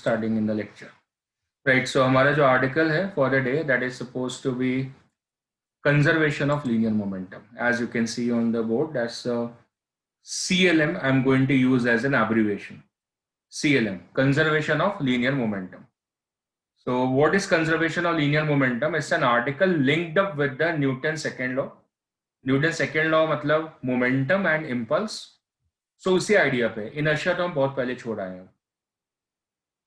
starting in the lecture. Right, so हमारा जो article है for the day, that is supposed to be conservation of linear momentum. As you can see on the board, that's CLM. I'm going to use as an abbreviation. CLM, conservation of linear momentum. So what is conservation of linear momentum? It's an article linked up with the Newton's second law. Newton's second law मतलब momentum and impulse. So उसी idea पे inertia तो हम बहुत पहले छोड़ आए हैं.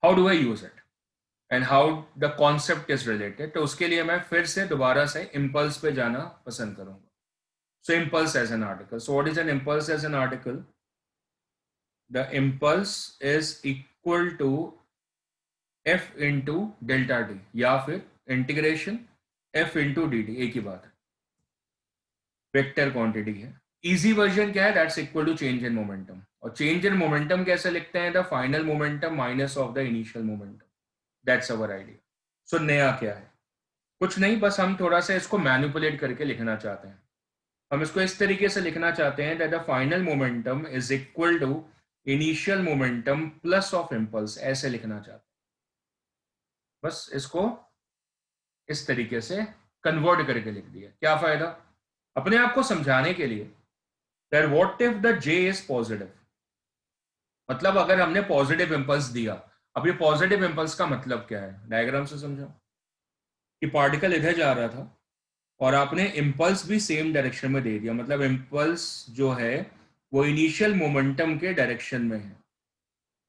How do I use it and how the concept is related? तो उसके लिए मैं फिर से दोबारा से impulse पे जाना पसंद करूंगा. So impulse as an article. So what is an impulse as an article? The impulse is equal to F into delta t या फिर इंटीग्रेशन F into dt. एक ही बात है, वेक्टर क्वांटिटी है. इजी वर्जन क्या है? That's equal to change in momentum. और चेंज इन मोमेंटम कैसे लिखते हैं? The final momentum minus of the initial momentum. That's our idea. So नया क्या है? कुछ नहीं, बस हम थोड़ा सा इसको मैनिपुलेट करके लिखना चाहते हैं. हम इसको इस तरीके से लिखना चाहते हैं that the final momentum is equal to initial momentum plus of impulse. ऐसे लिखना चाहते हैं. बस इसको इस तरीके से कन्वर्ट करके लिख दिया. क्या फायदा? अपने आप को समझाने के लिए that what if the J is positive. मतलब अगर हमने पॉजिटिव इंपल्स दिया. अब ये पॉजिटिव इंपल्स का मतलब क्या है? डायग्राम से समझो कि पार्टिकल इधर जा रहा था और आपने इंपल्स भी सेम डायरेक्शन में दे दिया. मतलब इंपल्स जो है वो इनिशियल मोमेंटम के डायरेक्शन में है.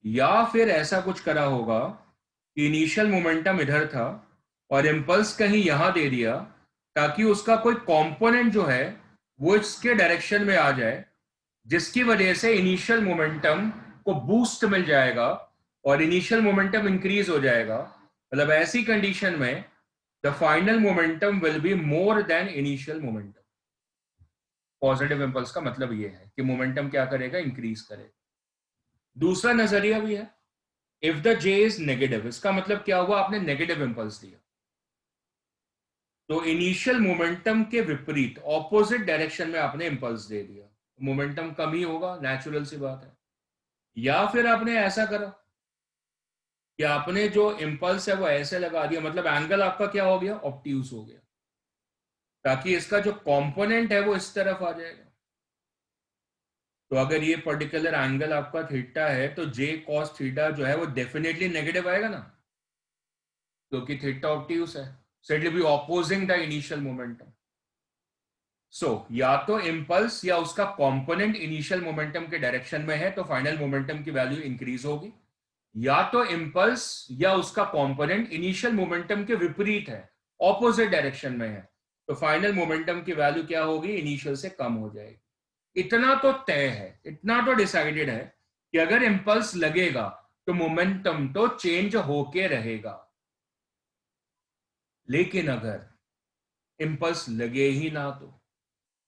या फिर ऐसा कुछ करा होगा कि इनिशियल मोमेंटम इधर था और इंपल्स कहीं यहां दे दिया ताकि उसका कोई कंपोनेंट जो है वो इसके डायरेक्शन में आ जाए, जिसकी वजह से इनिशियल मोमेंटम को बूस्ट मिल जाएगा और इनिशियल मोमेंटम इंक्रीज हो जाएगा. मतलब ऐसी कंडीशन में the final momentum will be more than initial momentum. Positive impulse का मतलब ये है कि मोमेंटम क्या करेगा? इंक्रीज करेगा. दूसरा नजरिया भी है, if the J is negative. इसका मतलब क्या हुआ? आपने नेगेटिव इंपल्स दिया तो इनिशियल मोमेंटम के विपरीत ऑपोजिट डायरेक्शन में आपने इंपल्स दे दिया, मोमेंटम कम ही होगा, नेचुरल सी बात है. या फिर आपने ऐसा करा कि आपने जो इंपल्स है वो ऐसे लगा दिया, मतलब एंगल आपका क्या हो गया? ऑब्ट्यूज हो गया, ताकि इसका जो कंपोनेंट है वो इस तरफ आ जाएगा. तो अगर ये पर्टिकुलर एंगल आपका थीटा है तो जे कॉस थीटा जो है वो डेफिनेटली नेगेटिव आएगा ना, क्योंकि थीटा ऑब्ट्यूज है. So it will be opposing the initial momentum. So या तो इम्पल्स या उसका कंपोनेंट इनिशियल मोमेंटम के डायरेक्शन में है तो फाइनल मोमेंटम की वैल्यू इंक्रीज होगी, या तो इम्पल्स या उसका कंपोनेंट इनिशियल मोमेंटम के विपरीत है, ऑपोजिट डायरेक्शन में है, तो फाइनल मोमेंटम की वैल्यू क्या होगी? इनिशियल से कम हो जाएगी. इतना तो तय है, इतना तो डिसाइडेड है कि अगर इम्पल्स लगेगा तो मोमेंटम तो चेंज होके रहेगा. लेकिन अगर इंपल्स लगे ही ना तो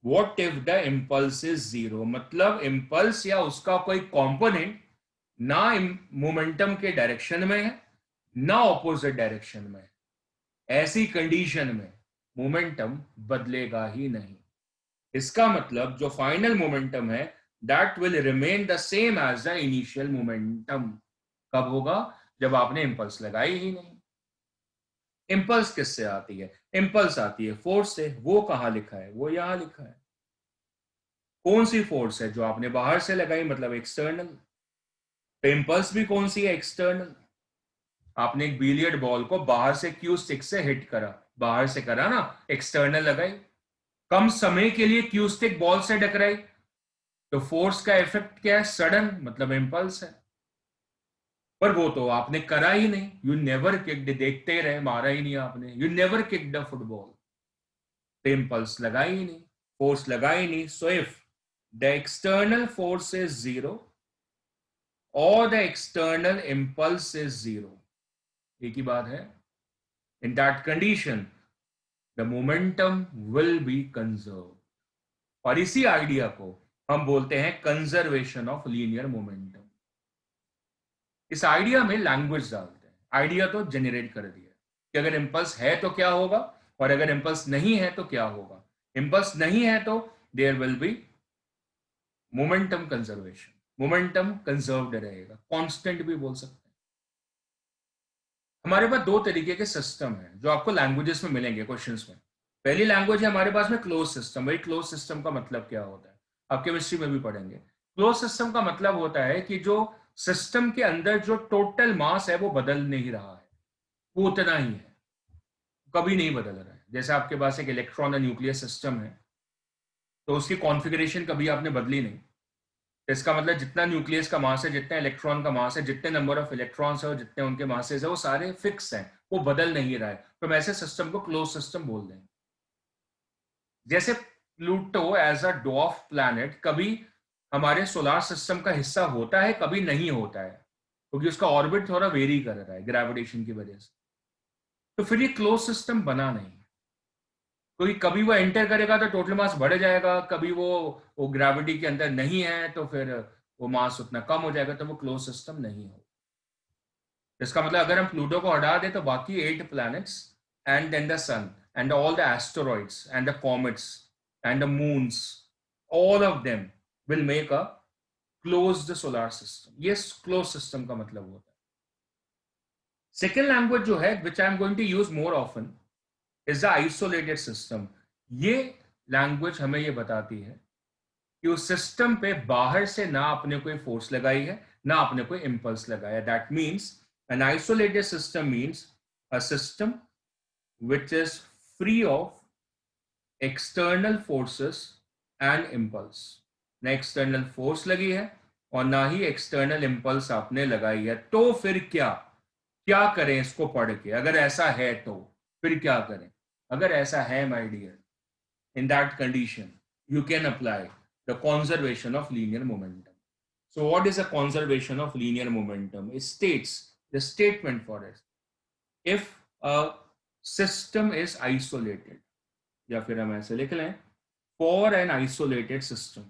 what if the impulse is zero. मतलब इंपल्स या उसका कोई कंपोनेंट ना मोमेंटम के डायरेक्शन में है ना ऑपोजिट डायरेक्शन में है. ऐसी कंडीशन में मोमेंटम बदलेगा ही नहीं. इसका मतलब जो फाइनल मोमेंटम है that will remain the same as the initial momentum. कब होगा? जब आपने इंपल्स लगाई ही नहीं. इंपल्स किससे आती है? इंपल्स आती है फोर्स से. वो कहां लिखा है? वो यहां लिखा है. कौन सी फोर्स है? जो आपने बाहर से लगाई, मतलब एक्सटर्नल. तो इंपल्स भी कौन सी है? एक्सटर्नल. आपने एक बिलियर्ड बॉल को बाहर से क्यू स्टिक से हिट करा, बाहर से करा ना, एक्सटर्नल लगाई. कम समय के लिए क्यू स्टिक बॉल से टकराई तो फोर्स का इफेक्ट क्या है? सडन, मतलब इंपल्स है. पर वो तो आपने करा ही नहीं. You never kicked. देखते ही रहे, मारा ही नहीं आपने. You never kicked a football. तो इंपल्स लगाई ही नहीं, फोर्स लगाई नहीं. So if the external force is zero or the external impulse is zero, एक ही बात है. In that condition the momentum will be conserved. और इसी आइडिया को हम बोलते हैं कंजर्वेशन ऑफ लीनियर मोमेंटम. इस आइडिया में लैंग्वेज डालते हैं. आइडिया तो जनरेट कर दिया कि अगर इंपल्स है तो क्या होगा और अगर इंपल्स नहीं है तो क्या होगा. इंपल्स नहीं है तो there will be momentum conservation. Momentum conserved रहेगा, कांस्टेंट भी बोल सकते हैं. हमारे पास दो तरीके के सिस्टम है जो आपको लैंग्वेजेस में मिलेंगे क्वेश्चंस में। पहली लैंग्वेज है हमारे पास में क्लोज सिस्टम। भाई क्लोज सिस्टम का मतलब क्या होता है, आप केमिस्ट्री में भी पढ़ेंगे। क्लोज सिस्टम का मतलब होता है कि जो सिस्टम के अंदर जो टोटल मास है वो बदल नहीं रहा है, वो उतना ही है, कभी नहीं बदल रहा है। जैसे आपके पास एक इलेक्ट्रॉन और न्यूक्लियस सिस्टम है, तो उसकी कॉन्फ़िगरेशन कभी आपने बदली नहीं। तो इसका मतलब जितना न्यूक्लियस का मास है, जितना इलेक्ट्रॉन का मास है, जितने नंबर ऑफ इलेक्ट्रॉन्स है और जितने उनके मासेस है, वो सारे फिक्स हैं, वो बदल नहीं रहा है। तो हम ऐसे सिस्टम को क्लोज सिस्टम बोल देंगे। जैसे Pluto as a dwarf planet कभी हमारे सोलर सिस्टम का हिस्सा होता है, कभी नहीं होता है, क्योंकि उसका ऑर्बिट थोड़ा वेरी कर रहा है ग्रेविटेशन की वजह से। तो फिर ये क्लोज सिस्टम बना नहीं, क्योंकि कभी वो एंटर करेगा तो टोटल मास बढ़ जाएगा, कभी वो ग्रेविटी के अंदर नहीं है तो फिर वो मास उतना कम हो जाएगा, तो वो क्लोज सिस्टम नहीं हो। इसका मतलब अगर हम प्लूटो को हटा दें तो बाकी 8 planets and then the sun and all the asteroids and the comets and the moons, all of them will make a closed solar system. ये क्लोज सिस्टम का मतलब होता है। सेकेंड लैंग्वेज जो है which I am going to use more often is the isolated system. ये language हमें ये बताती है कि उस सिस्टम पे बाहर से ना आपने कोई फोर्स लगाई है, ना आपने कोई इंपल्स लगाया। That means N isolated system means a system which is free of external forces and impulse. ना एक्सटर्नल फोर्स लगी है और ना ही एक्सटर्नल इंपल्स आपने लगाई है। तो फिर क्या क्या करें इसको पढ़ के? अगर ऐसा है तो फिर क्या करें? अगर ऐसा है my dear, in that condition you can apply the conservation of linear momentum. So what is a conservation of linear momentum? It states the statement for it: if a system is isolated, या फिर हम ऐसे लिख लें, for an isolated system,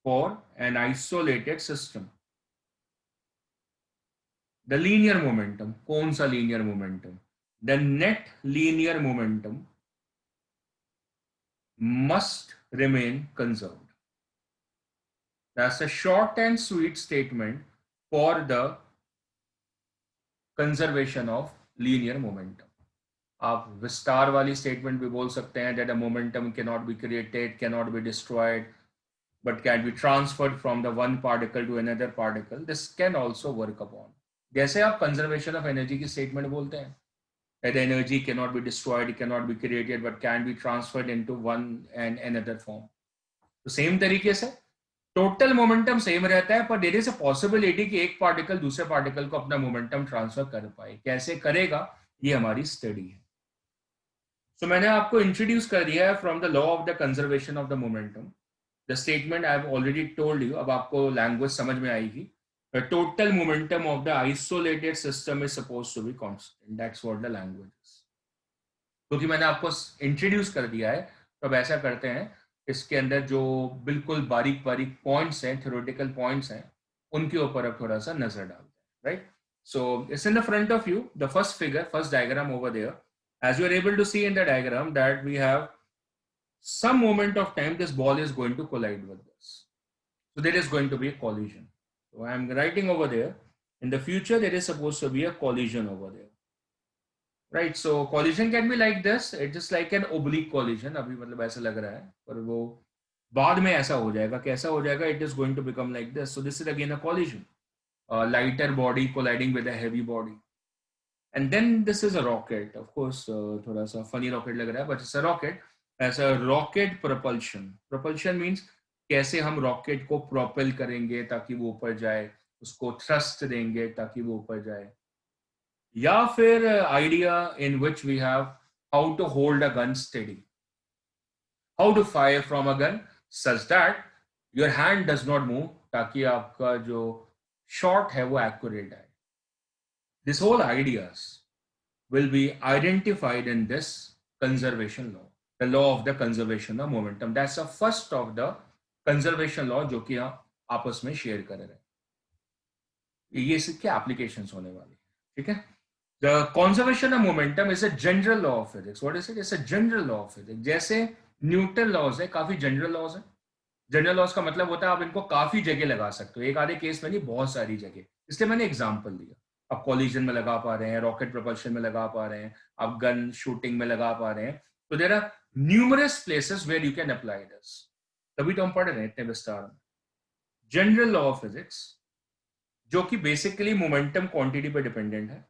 for an isolated system, the linear momentum, कौन सा linear momentum? The net linear momentum must remain conserved. That's a short and sweet statement for the conservation of linear momentum. आप विस्तार वाली statement भी बोल सकते हैं, that a momentum cannot be created, cannot be destroyed, but can be transferred from the one particle to another particle. This can also work upon. जैसे आप conservation of energy की स्टेटमेंट बोलते हैं, that energy cannot be destroyed, cannot be created, but can be transferred into one and another form. तो same तरीके से total momentum same रहता है, पर देयर इज अ पॉसिबिलिटी कि एक पार्टिकल दूसरे पार्टिकल को अपना मोमेंटम ट्रांसफर कर पाए। कैसे करेगा, ये हमारी स्टडी है। सो मैंने आपको इंट्रोड्यूस कर दिया है from the law of the conservation of the momentum. The statement I have already told you. अब आपको लैंग्वेज समझ में आएगी। The total momentum of the isolated system is suppose to be constant. That's what the language is. क्योंकि मैंने आपको introduce कर दिया है, तो अब ऐसा करते हैं, इसके अंदर जो बिल्कुल बारीक बारीक पॉइंट्स हैं, थ्योरेटिकल पॉइंट्स हैं, उनके ऊपर अब थोड़ा सा नजर डालते हैं। Right, so it's in the front of you, the first figure, first diagram over there. as you are able to see in the diagram that we have some moment of time this ball is going to collide with this, so there is going to be a collision. So I am writing over there, in the future there is supposed to be a collision over there. Right, so collision can be like this, it just like an oblique collision. अभी मतलब ऐसा लग रहा है, पर वो बाद में ऐसा हो जाएगा। कैसा हो जाएगा? It is going to become like this. So this is again a collision, lighter body colliding with a heavy body, and then this is a rocket. Of course थोड़ा सा फनी रॉकेट लग रहा है, बट इट्स अ रॉकेट। ऐसा rocket propulsion, propulsion means कैसे हम rocket को propel करेंगे ताकि वो ऊपर जाए, उसको थ्रस्ट देंगे ताकि वो ऊपर जाए। या फिर idea in which we have how to hold a gun steady, how to fire from a gun such that your hand does not move, ताकि आपका जो शॉट है वो एक्यूरेट आए। This whole ideas will be identified in this conservation law, the law of the conservation of momentum. That's the first of the conservation law जो कि आप आपस में शेयर कर रहे हैं। ये इसके एप्लीकेशंस होने वाली है। ठीक है, the conservation of momentum is a general law of physics. What is it? It's a general law of physics. जैसे न्यूटन लॉज है, काफी जनरल लॉज है। जनरल लॉज का मतलब होता है आप इनको काफी जगह लगा सकते हो, एक आधे केस में नहीं, बहुत सारी जगह। इसलिए मैंने एग्जाम्पल दिया। आप कॉलिजन में लगा पा रहे हैं, रॉकेट प्रोपल्शन में लगा पा रहे हैं, आप गन शूटिंग में लगा पा रहे हैं. तो there are numerous places where you can apply this. तभी तो हम पढ़ रहे हैं इतने विस्तार में. जनरल लॉ ऑफ फिजिक्स, जो कि बेसिकली मोमेंटम क्वांटिटी पर डिपेंडेंट है,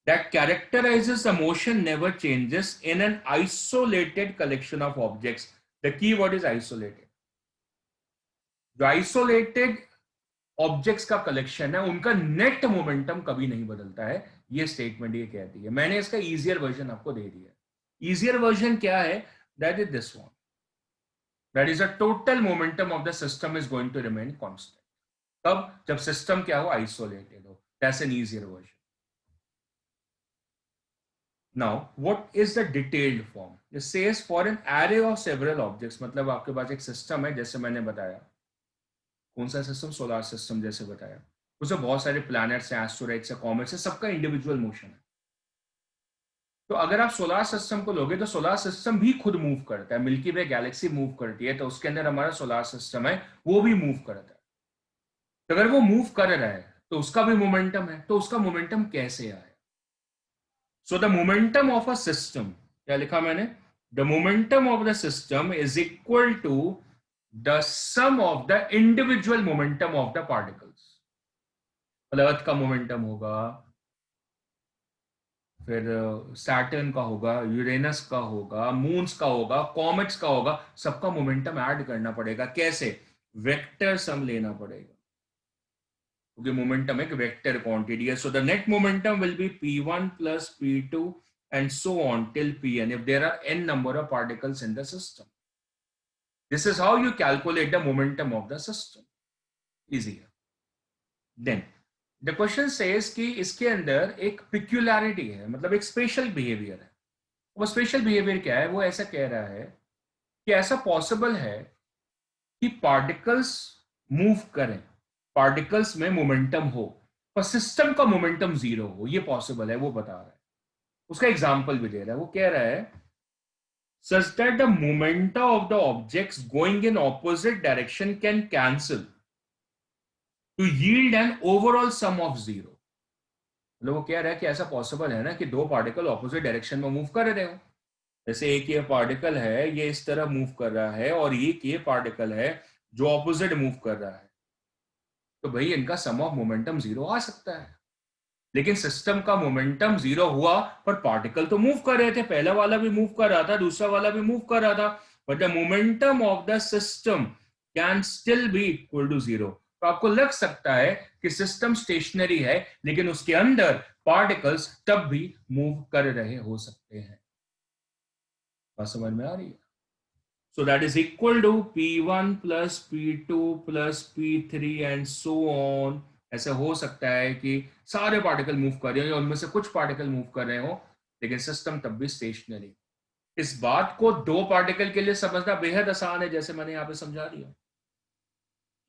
that characterizes the motion never changes in an isolated collection of objects. The key word is isolated. जो आइसोलेटेड ऑब्जेक्ट्स का कलेक्शन है उनका नेट मोमेंटम कभी नहीं बदलता है. ये स्टेटमेंट ये कहती है. मैंने इसका इजियर वर्जन आपको दे दिया. इजियर वर्जन क्या है? That is this one. That is a total momentum of the system is going to remain constant. तब जब सिस्टम क्या हो? आइसोलेटेड हो. That's an easier version. Now, what is the detailed form? It says for an array of several objects. मतलब आपके पास एक system है, जैसे मैंने बताया. कौन सा सिस्टम? Solar system. जैसे बताया उसमें बहुत सारे प्लैनेट्स हैं, एस्टेरॉइड्स हैं, कॉमेट्स हैं, सबका इंडिविजुअल मोशन है. तो अगर आप सोलर सिस्टम को लोगे तो सोलर सिस्टम भी खुद मूव करता है. मिल्की वे गैलेक्सी मूव करती है, तो उसके अंदर हमारा सोलर सिस्टम है, वो भी मूव करता है. तो अगर वो मूव कर रहा है तो उसका भी मोमेंटम है. तो उसका मोमेंटम कैसे आया? So the momentum of a system, क्या लिखा मैंने? The momentum of the system is equal to the sum of the individual momentum of the particles. मतलब अर्थ का मोमेंटम होगा, फिर सैटर्न का होगा, यूरेनस का होगा, मून्स का होगा, कॉमेट्स का होगा, सबका मोमेंटम ऐड करना पड़ेगा. कैसे? वेक्टर सम लेना पड़ेगा, क्योंकि मोमेंटम एक वेक्टर क्वांटिटी है. So the net momentum will be p1 plus p2 and so on till pn if there are n number of particles in the system. This is how you calculate the momentum of the system. Easier. Then the question says कि इसके अंदर एक peculiarity है, मतलब एक special behaviour है. वो special behaviour क्या है? वो ऐसा कह रहा है कि ऐसा पॉसिबल है कि पार्टिकल्स मूव करें, पार्टिकल्स में मोमेंटम हो, पर सिस्टम का मोमेंटम जीरो हो. ये पॉसिबल है, वो बता रहा है. उसका एग्जांपल भी दे रहा है. वो कह रहा है such that the momenta of the objects going in opposite direction can cancel to yield an overall sum of zero. मतलब वो कह रहा है कि ऐसा पॉसिबल है ना कि दो पार्टिकल ऑपोजिट डायरेक्शन में मूव कर रहे हो. जैसे एक ये पार्टिकल है, ये इस तरह मूव कर रहा है, और एक ये पार्टिकल है जो ऑपोजिट मूव कर रहा है. तो भाई इनका सम ऑफ मोमेंटम जीरो आ सकता है. लेकिन सिस्टम का मोमेंटम जीरो हुआ, पर पार्टिकल तो मूव कर रहे थे. पहला वाला भी मूव कर रहा था, दूसरा वाला भी मूव कर रहा था, but the momentum of the system can still be equal to zero. तो आपको लग सकता है कि सिस्टम स्टेशनरी है, लेकिन उसके अंदर पार्टिकल्स तब भी मूव कर रहे हो सकते हैं. बात समझ में आ रही है? So that is equal to P1 plus P2 plus P3 and so on. ऐसे हो सकता है कि सारे पार्टिकल मूव कर रहे हो, उनमें से कुछ पार्टिकल मूव कर रहे हो, लेकिन सिस्टम तब भी स्टेशनरी. इस बात को दो पार्टिकल के लिए समझना बेहद आसान है, जैसे मैंने यहाँ पे समझा दिया.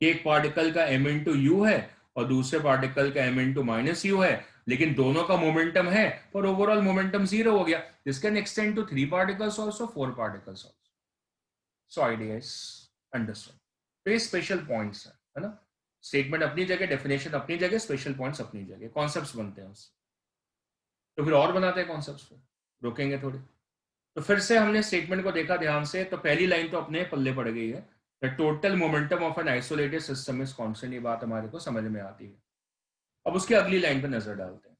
एक पार्टिकल का m इंटू यू है और दूसरे पार्टिकल का m इंटू माइनस यू है, लेकिन दोनों का मोमेंटम है, पर ओवरऑल मोमेंटम जीरो हो गया. This can extend to 3 particles also, 4 particles also. So idea is understood. तो ये स्पेशल पॉइंट्स है ना. स्टेटमेंट अपनी जगह, डेफिनेशन अपनी जगह, स्पेशल पॉइंट्स अपनी जगह, कॉन्सेप्ट्स बनते हैं उससे. तो फिर और बनाते हैं कॉन्सेप्ट्स को, रोकेंगे थोड़े. तो फिर से हमने स्टेटमेंट को देखा ध्यान से. तो पहली लाइन तो अपने पल्ले पड़ गई है. The total momentum of N isolated system is constant. ये बात हमारे को समझ में आती है. अब उसकी अगली लाइन पर नजर डालते हैं.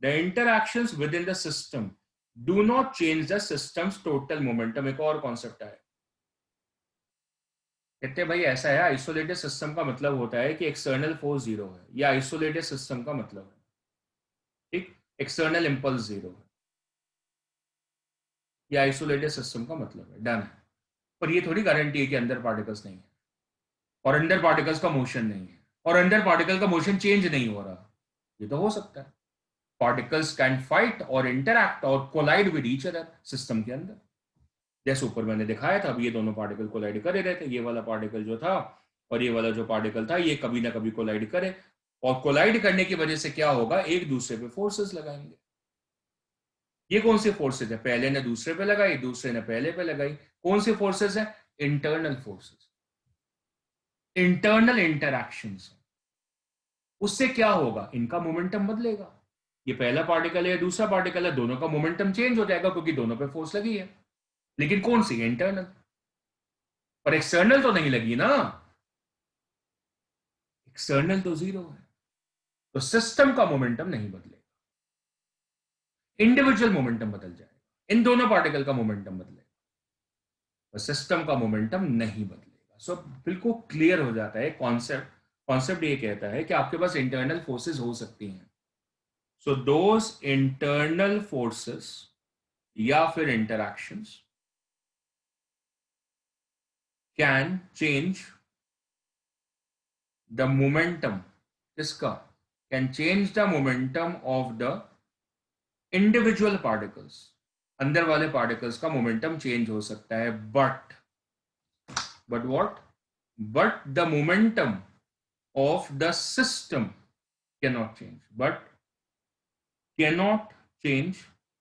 The interactions with in the system do not change the systems total momentum. एक और कॉन्सेप्ट है. कहते भाई ऐसा है, आइसोलेटेड सिस्टम का मतलब होता है कि एक्सटर्नल फोर्स जीरो है. या आइसोलेटेड सिस्टम का मतलब है, ठीक, एक्सटर्नल इंपल्स जीरो है. ये आइसोलेटेड सिस्टम का मतलब है. डन है. पर ये थोड़ी गारंटी है कि अंदर पार्टिकल्स नहीं है, और अंदर पार्टिकल्स का मोशन नहीं है, और अंदर पार्टिकल का मोशन चेंज नहीं हो रहा. ये तो हो सकता है. पार्टिकल्स कैन फाइट और इंटरैक्ट और collide with each other system के अंदर. जैसे ऊपर मैंने दिखाया था, अब ये दोनों पार्टिकल कोलाइड कर रहे थे. ये वाला पार्टिकल जो था और ये वाला जो पार्टिकल था, ये कभी ना कभी कोलाइड करे, और कोलाइड करने की वजह से क्या होगा? एक दूसरे पे फोर्सेस लगाएंगे. ये कौन सी फोर्सेस है? पहले ने दूसरे पे लगाई, दूसरे ने पहले पे लगाई. कौन सी फोर्सेस है? Internal forces, internal interactions. उससे क्या होगा, इनका मोमेंटम बदलेगा। ये पहला पार्टिकल है, दूसरा पार्टिकल है, दोनों का मोमेंटम चेंज हो जाएगा क्योंकि दोनों पे फोर्स लगी है। लेकिन कौन सी, इंटरनल। पर एक्सटर्नल तो नहीं लगी ना, एक्सटर्नल तो जीरो है। तो सिस्टम का मोमेंटम नहीं बदलेगा, इंडिविजुअल मोमेंटम बदल जाएगा, इन दोनों पार्टिकल का मोमेंटम बदलेगा, तो सिस्टम का मोमेंटम नहीं बदलेगा। सो बिल्कुल क्लियर हो जाता है कॉन्सेप्ट। कॉन्सेप्ट ये कहता है कि आपके पास इंटरनल फोर्सेस हो सकती हैं। सो दोज इंटरनल फोर्सेस या फिर interactions can change the momentum, किसका, can change the momentum of the individual particles. अंदर वाले पार्टिकल्स का मोमेंटम चेंज हो सकता है, but what, but the momentum of the system can not change, but can not change.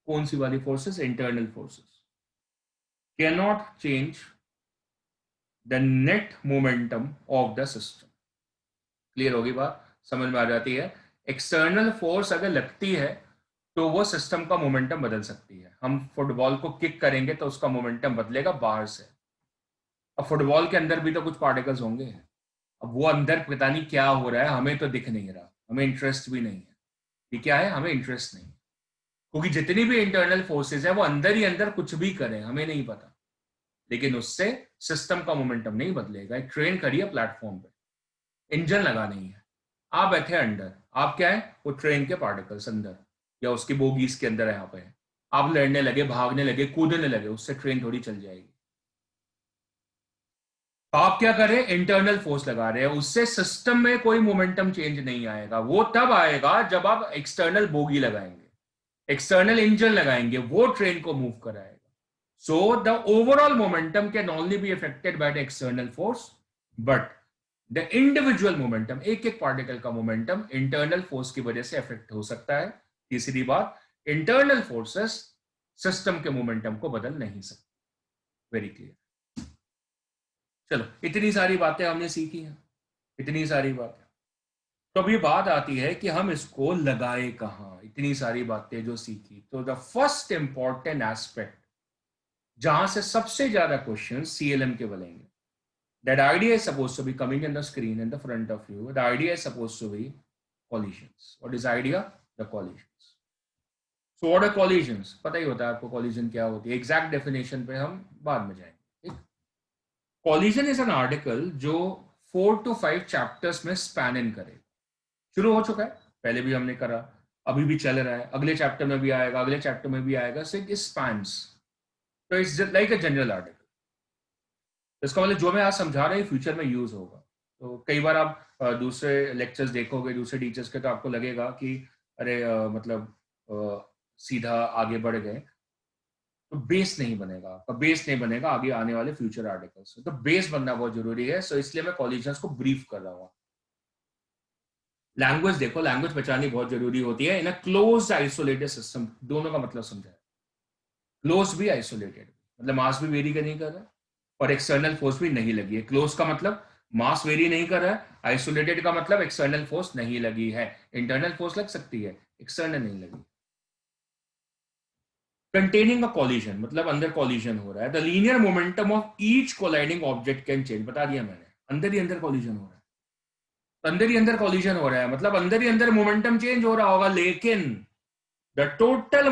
कौन सी वाली forces, internal forces can not change the net momentum of the system. Clear होगी बात, समझ में आ जाती है। एक्सटर्नल फोर्स अगर लगती है तो वो सिस्टम का मोमेंटम बदल सकती है। हम फुटबॉल को किक करेंगे तो उसका मोमेंटम बदलेगा बाहर से। अब फुटबॉल के अंदर भी तो कुछ पार्टिकल्स होंगे, अब वो अंदर पता नहीं क्या हो रहा है, हमें तो दिख नहीं रहा, हमें इंटरेस्ट भी नहीं है। ये क्या है, हमें इंटरेस्ट नहीं, क्योंकि जितनी भी इंटरनल फोर्सेज है वो अंदर ही अंदर कुछ भी करें हमें नहीं पता, लेकिन उससे सिस्टम का मोमेंटम नहीं बदलेगा। एक ट्रेन खड़ी है प्लेटफॉर्म पे, इंजन लगा नहीं है, आप बैठे अंदर, आप क्या है, वो ट्रेन के पार्टिकल्स अंदर या उसकी बोगीज के अंदर यहाँ पे, आप लड़ने लगे, भागने लगे, कूदने लगे, उससे ट्रेन थोड़ी चल जाएगी। तो आप क्या करें, इंटरनल फोर्स लगा रहे हैं, उससे सिस्टम में कोई मोमेंटम चेंज नहीं आएगा। वो तब आएगा जब आप एक्सटर्नल बोगी लगाएंगे, एक्सटर्नल इंजन लगाएंगे, वो ट्रेन को मूव कराएगा। So the overall momentum can only be affected by the external force, but the individual momentum, एक एक पार्टिकल का मोमेंटम इंटरनल फोर्स की वजह से अफेक्ट हो सकता है। तीसरी बात, इंटरनल फोर्सेस सिस्टम के मोमेंटम को बदल नहीं सकते। Very clear. चलो, इतनी सारी बातें हमने सीखी हैं, इतनी सारी बातें। तो अब ये बात आती है कि हम इसको लगाए कहाँ, इतनी सारी बातें जो सीखी। तो द फर्स्ट इंपॉर्टेंट एस्पेक्ट जहां से सबसे ज्यादा क्वेश्चन सीएलएम के बनेंगे, that idea is supposed to be coming in the screen in the front of you. The idea is supposed to be collisions. What is idea? The collisions. So what are collisions? पता ही होता है आपको collision क्या होती है, exact definition पे हम बाद में जाएंगे। कॉलिजन इज एन आर्टिकल जो 4 to 5 चैप्टर्स में स्पैन इन करे। शुरू हो चुका है, पहले भी हमने करा, अभी भी चल रहा है, अगले चैप्टर में भी आएगा, अगले चैप्टर में भी आएगा। सो इट स्पैन्स, तो it's like a general article. इसका मतलब जो मैं आज समझा रहा हूँ फ्यूचर में यूज होगा। तो कई बार आप दूसरे लेक्चर्स देखोगे दूसरे टीचर्स के, तो आपको लगेगा कि अरे मतलब सीधा आगे बढ़ गए, तो बेस नहीं बनेगा, आपका बेस नहीं बनेगा आगे आने वाले फ्यूचर आर्टिकल्स। तो बेस बनना बहुत जरूरी है। सो इसलिए मैं कॉलिजन्स को ब्रीफ कर रहा हूँ। लैंग्वेज देखो, लैंग्वेज पहचाननी बहुत जरूरी होती है। इन अ क्लोज आइसोलेटेड सिस्टम, दोनों का मतलब समझा, क्लोज भी आइसोलेटेड, मतलब मास भी वेरी नहीं कर रहा और एक्सटर्नल फोर्स भी नहीं लगी है। क्लोज का मतलब मास वेरी नहीं कर रहा है, आइसोलेटेड का मतलब एक्सटर्नल फोर्स नहीं लगी है। इंटरनल फोर्स लग सकती है, एक्सटर्नल नहीं लगी। कंटेनिंग अ कॉलिजन मतलब अंदर कॉलिजन हो रहा है। The linear momentum of each colliding object can change, बता दिया मैंने, अंदर ही अंदर कॉलिजन हो रहा है, अंदर ही अंदर कॉलिजन हो रहा है, मतलब अंदर ही अंदर मोमेंटम चेंज हो रहा होगा, लेकिन the total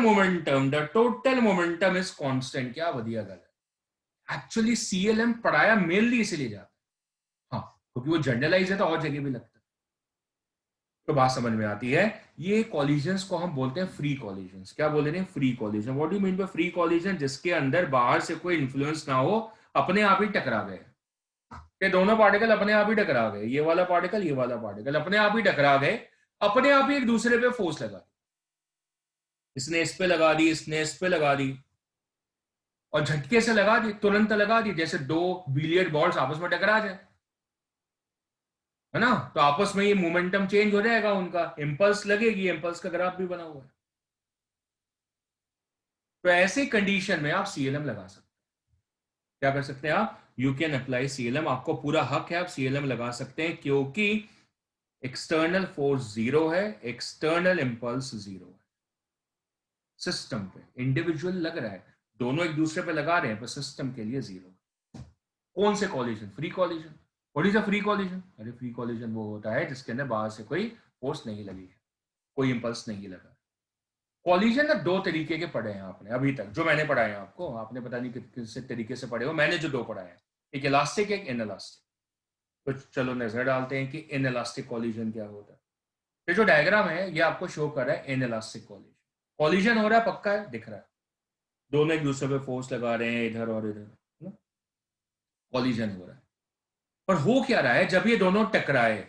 momentum is constant. क्या बढ़िया गल है। एक्चुअली सीएलएम पढ़ाया मेनली इसीलिए जाता है, हाँ, क्योंकि वो जनरलाइज है तो और जगह भी लगता है। तो बात समझ में आती है। ये कॉलिजन्स को हम बोलते हैं फ्री कॉलिजन्स। क्या बोल रहे हैं, free collision. What do mean by free collision? जिसके अंदर बाहर से कोई इन्फ्लुएंस ना हो, अपने आप ही टकरा गए, ये दोनों पार्टिकल अपने आप ही टकरा गए, ये वाला पार्टिकल ये वाला पार्टिकल अपने आप ही टकरा गए, अपने आप ही एक दूसरे पे फोर्स लगा दी। इसने इस पे लगा दी, इसने इस पे लगा दी, और झटके से लगा दी, तुरंत लगा दी, जैसे दो बिलियर्ड बॉल्स आपस में टकरा जाए, है ना। तो आपस में ये मोमेंटम चेंज हो जाएगा, उनका इंपल्स लगेगी, इंपल्स का ग्राफ भी बना हुआ है। तो ऐसे कंडीशन में आप सीएलएम लगा सकते हैं। क्या कर सकते हैं आप, यू कैन अप्लाई सीएलएम, आपको पूरा हक है, आप सीएलएम लगा सकते हैं, क्योंकि एक्सटर्नल फोर्स 0 है, एक्सटर्नल इंपल्स 0 है सिस्टम पे। इंडिविजुअल लग रहा है, दोनों एक दूसरे पे लगा रहे हैं, पर सिस्टम के लिए 0। कौन से collision? Free collision. What is a free collision? अरे फ्री कॉलिजन वो होता है जिसके अंदर बाहर से कोई फोर्स नहीं लगी है, कोई इंपल्स नहीं लगा। कॉलिजन ना दो तरीके के पढ़े हैं आपने अभी तक, जो मैंने पढ़ाए हैं आपको, आपने पता नहीं किस तरीके से पढ़े हो। मैंने जो दो पढ़ाए हैं, एक इलास्टिक, एक इनइलास्टिक। तो चलो नजर डालते हैं कि इनइलास्टिक कॉलिजन क्या होता है। ये जो डायग्राम है ये आपको शो कर रहा है इनइलास्टिक कॉलिजन। कॉलिजन हो रहा है, पक्का है, दिख रहा है, दोनों एक दूसरे पे फोर्स लगा रहे हैं इधर और इधर, कॉलिजन हो रहा है। पर हो क्या रहा है जब ये दोनों टकराए,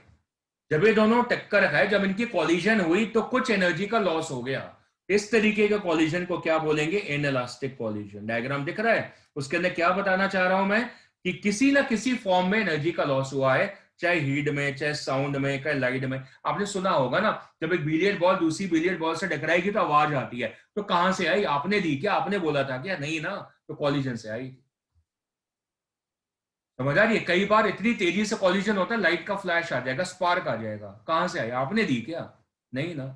जब ये दोनों टक्कर खाए, जब इनकी कॉलिजन हुई तो कुछ एनर्जी का लॉस हो गया। इस तरीके के कॉलिजन को क्या बोलेंगे? Inelastic collision. डायग्राम दिख रहा है, उसके अंदर क्या बताना चाह रहा हूं मैं कि किसी ना किसी फॉर्म में एनर्जी का लॉस हुआ है, चाहे हीट में, चाहे साउंड में, चाहे लाइट में। आपने सुना होगा ना, जब एक बिलियर्ड बॉल दूसरी बिलियर्ड बॉल से टकराएगी तो आवाज आती है, तो कहां से आई? आपने दी क्या? आपने बोला था क्या? नहीं ना, तो कॉलिजन से आई। समझ आ रही है? कई बार इतनी तेजी से कॉलिजन होता है, लाइट का फ्लैश आ जाएगा, स्पार्क आ जाएगा। कहां से आई? आपने दी क्या? नहीं ना,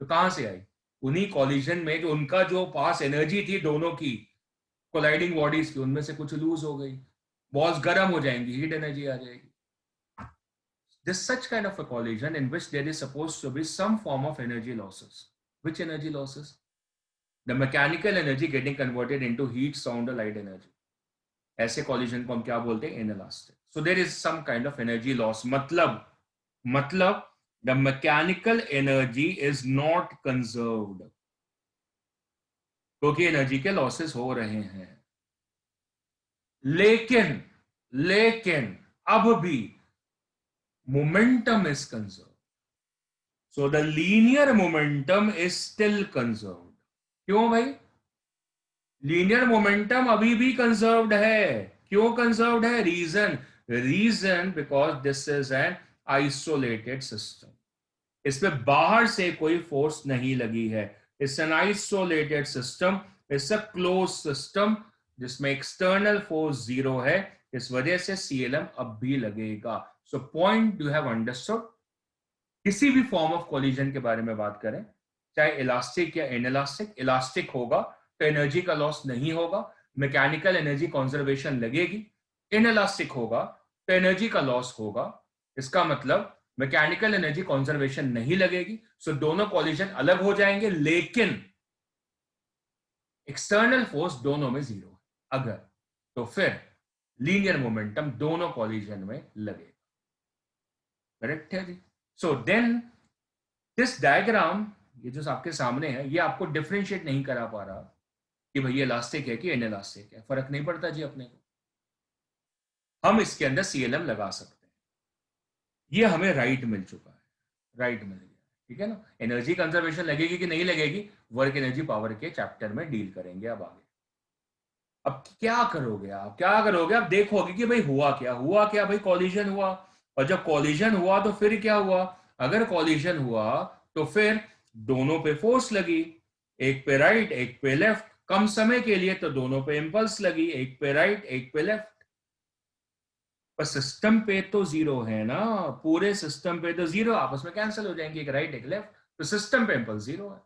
तो कहां से आई? उन्हीं कॉलिजन में जो उनका जो पास एनर्जी थी दोनों की, कोलाइडिंग बॉडीज की, उनमें से कुछ लूज हो गई, बॉल्स गर्म हो जाएंगी, हीट एनर्जी आ जाएगी। This such kind of a collision in which there is supposed to be some form of energy losses. Which energy losses? The mechanical energy getting converted into heat, sound or light energy. ऐसे collision को हम क्या बोलते हैं? Inelastic. So there is some kind of energy loss. मतलब the mechanical energy is not conserved, क्योंकि energy के losses हो रहे हैं। लेकिन लेकिन अब भी momentum is conserve, so the linear momentum is still conserved. क्यों भाई? लीनियर मोमेंटम अभी भी कंजर्व्ड है। क्यों कंजर्व्ड है? Reason because this is an isolated system. इस पे बाहर से कोई फोर्स नहीं लगी है। It's an isolated system, it's a close system जिसमें एक्सटर्नल फोर्स 0 है। इस वजह से सीएलएम अब भी लगेगा। So point you have understood. किसी भी फॉर्म ऑफ कोलिजन के बारे में बात करें, चाहे इलास्टिक या इनइलास्टिक, इलास्टिक होगा तो एनर्जी का लॉस नहीं होगा, मैकेनिकल एनर्जी कंजर्वेशन लगेगी। इनइलास्टिक होगा तो एनर्जी का लॉस होगा। इसका मतलब मैकेनिकल एनर्जी कंजर्वेशन नहीं लगेगी। सो दोनों कॉलिजन अलग हो जाएंगे, लेकिन एक्सटर्नल फोर्स दोनों में 0 है अगर, तो फिर लीनियर मोमेंटम दोनों कॉलिजन में लगेगा। करेक्ट है जी? सो देन दिस डायग्राम, ये जो आपके सामने है, ये आपको डिफरेंशिएट नहीं करा पा रहा कि भैया इलास्टिक है कि इनइलास्टिक है। फर्क नहीं पड़ता जी अपने को। हम इसके अंदर सीएलएम लगा सकते हैं। ये हमें राइट मिल चुका है, राइट मिल गया। ठीक है ना? एनर्जी कंजर्वेशन लगेगी कि नहीं लगेगी, वर्क एनर्जी पावर के चैप्टर में डील करेंगे अब आगे। अब क्या करोगे आप? क्या करोगे? आप देखोगे कि भाई हुआ क्या, हुआ क्या भाई? कॉलिजन हुआ। और जब कॉलिजन हुआ तो फिर क्या हुआ? अगर कॉलिजन हुआ तो फिर दोनों पे फोर्स लगी, एक पे राइट एक पे लेफ्ट। कम समय के लिए तो दोनों पे इंपल्स लगी, एक पे राइट एक पे लेफ्ट। पर सिस्टम पे तो 0 है ना, पूरे सिस्टम पे तो 0, आपस में कैंसिल हो जाएंगे, एक राइट एक लेफ्ट। तो सिस्टम पे इंपल्स 0 है,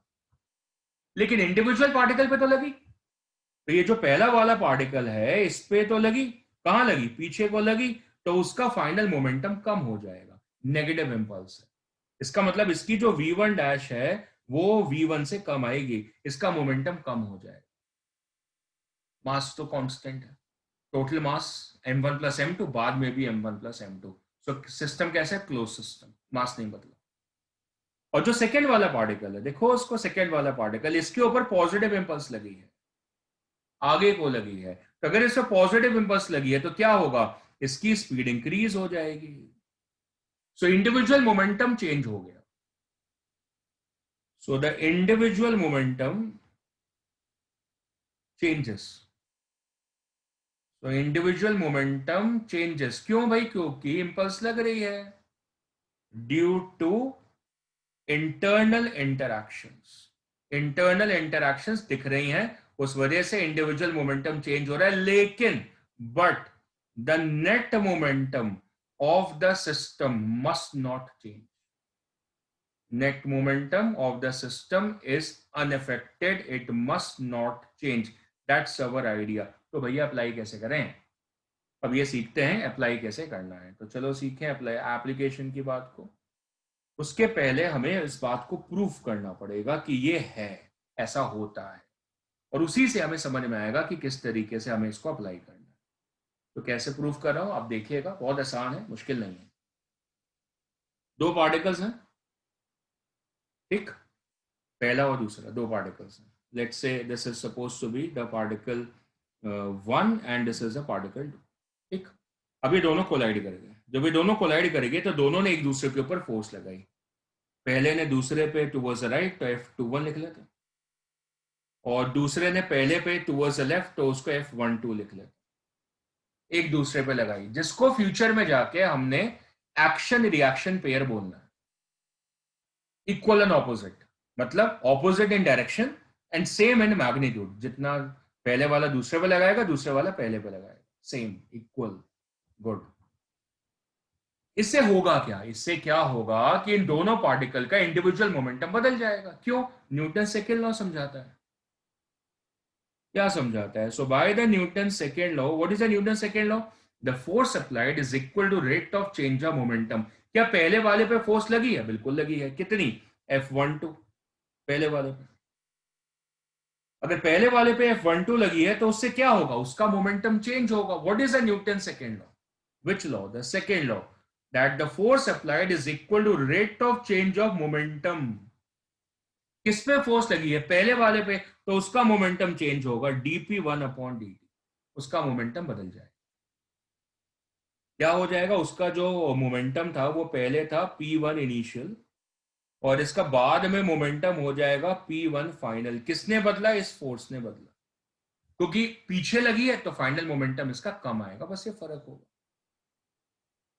लेकिन इंडिविजुअल पार्टिकल पे तो लगी। तो ये जो पहला वाला पार्टिकल है इस पे तो लगी, कहां लगी? पीछे को लगी। तो उसका फाइनल मोमेंटम कम हो जाएगा, नेगेटिव इंपल्स है। इसका मतलब इसकी जो v1 डैश है वो v1 से कम आएगी, इसका मोमेंटम कम हो जाएगा। मास तो कांस्टेंट है, total mass m1 plus m2, बाद में भी m1 plus m2। So system कैसा है? क्लोज सिस्टम, मास नहीं बदला। और जो सेकेंड वाला पार्टिकल है, देखो उसको, सेकेंड वाला पार्टिकल, इसके ऊपर पॉजिटिव इंपल्स लगी है, आगे को लगी है। तो अगर इसमें पॉजिटिव इंपल्स लगी है तो क्या होगा? इसकी स्पीड इंक्रीज हो जाएगी। सो इंडिविजुअल मोमेंटम चेंज हो गया। So the individual momentum changes. तो इंडिविजुअल मोमेंटम चेंजेस क्यों भाई? क्योंकि इंपल्स लग रही है, due to internal interactions. Internal interactions दिख रही हैं, उस वजह से इंडिविजुअल मोमेंटम चेंज हो रहा है। लेकिन but the net momentum of the system must not change. Net momentum of the system is unaffected, it must not change. That's our idea. तो भैया अप्लाई कैसे करें? अब ये सीखते हैं अप्लाई कैसे करना है। तो चलो सीखें अप्लाई एप्लीकेशन की बात को। उसके पहले हमें इस बात को प्रूफ करना पड़ेगा कि ये है, ऐसा होता है, और उसी से हमें समझ में आएगा कि किस तरीके से हमें इसको अप्लाई करना है। तो कैसे प्रूफ कर रहा हूं आप देखिएगा, बहुत आसान है, मुश्किल नहीं है। दो पार्टिकल्स हैं, ठीक, पहला और दूसरा दो पार्टिकल्स हैं। Let's say this is suppose to be the particle 1 and this is a particle 2, ठीक। अब ये दोनों कोलाइड करेंगे। जब ये दोनों कोलाइड करेंगे तो दोनों ने एक दूसरे के ऊपर फोर्स लगाई। पहले ने दूसरे पे टुवर्ड्स द राइट तो F21 लिख लेते, और दूसरे ने पहले पे टुवर्ड्स द लेफ्ट तो उसको F12 लिख लेते। एक दूसरे पे लगाई, जिसको फ्यूचर में जाके हमने एक्शन रिएक्शन पेयर बोलना है। इक्वल एंड ऑपोजिट, मतलब opposite in direction and same in magnitude. जितना पहले वाला दूसरे पे लगाएगा, दूसरे वाला पहले पे लगाएगा, सेम, इक्वल, गुड। इससे होगा क्या? इससे क्या होगा कि इन दोनों पार्टिकल का इंडिविजुअल मोमेंटम बदल जाएगा। क्यों? न्यूटन सेकेंड लॉ समझाता है। क्या समझाता है? So by the Newton second law, what is the Newton second law? The force applied is equal to rate of change of momentum. क्या पहले वाले पे फोर्स लगी है? बिल्कुल लगी है। कितनी? F12 पहले वाले पे। अगर पहले वाले पे F12 लगी है तो उससे क्या होगा? उसका मोमेंटम चेंज होगा। What is the Newton second law? Which law? The second law, that the force applied is equal to rate of change of momentum. किस पे फोर्स लगी है? पहले वाले पे, तो उसका मोमेंटम चेंज होगा, dp1/dt। उसका मोमेंटम बदल जाएगा। क्या हो जाएगा? उसका जो मोमेंटम था वो पहले था p1 इनिशियल, और इसका बाद में मोमेंटम हो जाएगा p1 फाइनल। किसने बदला? इस फोर्स ने बदला, क्योंकि पीछे लगी है तो फाइनल मोमेंटम इसका कम आएगा, बस ये फर्क होगा।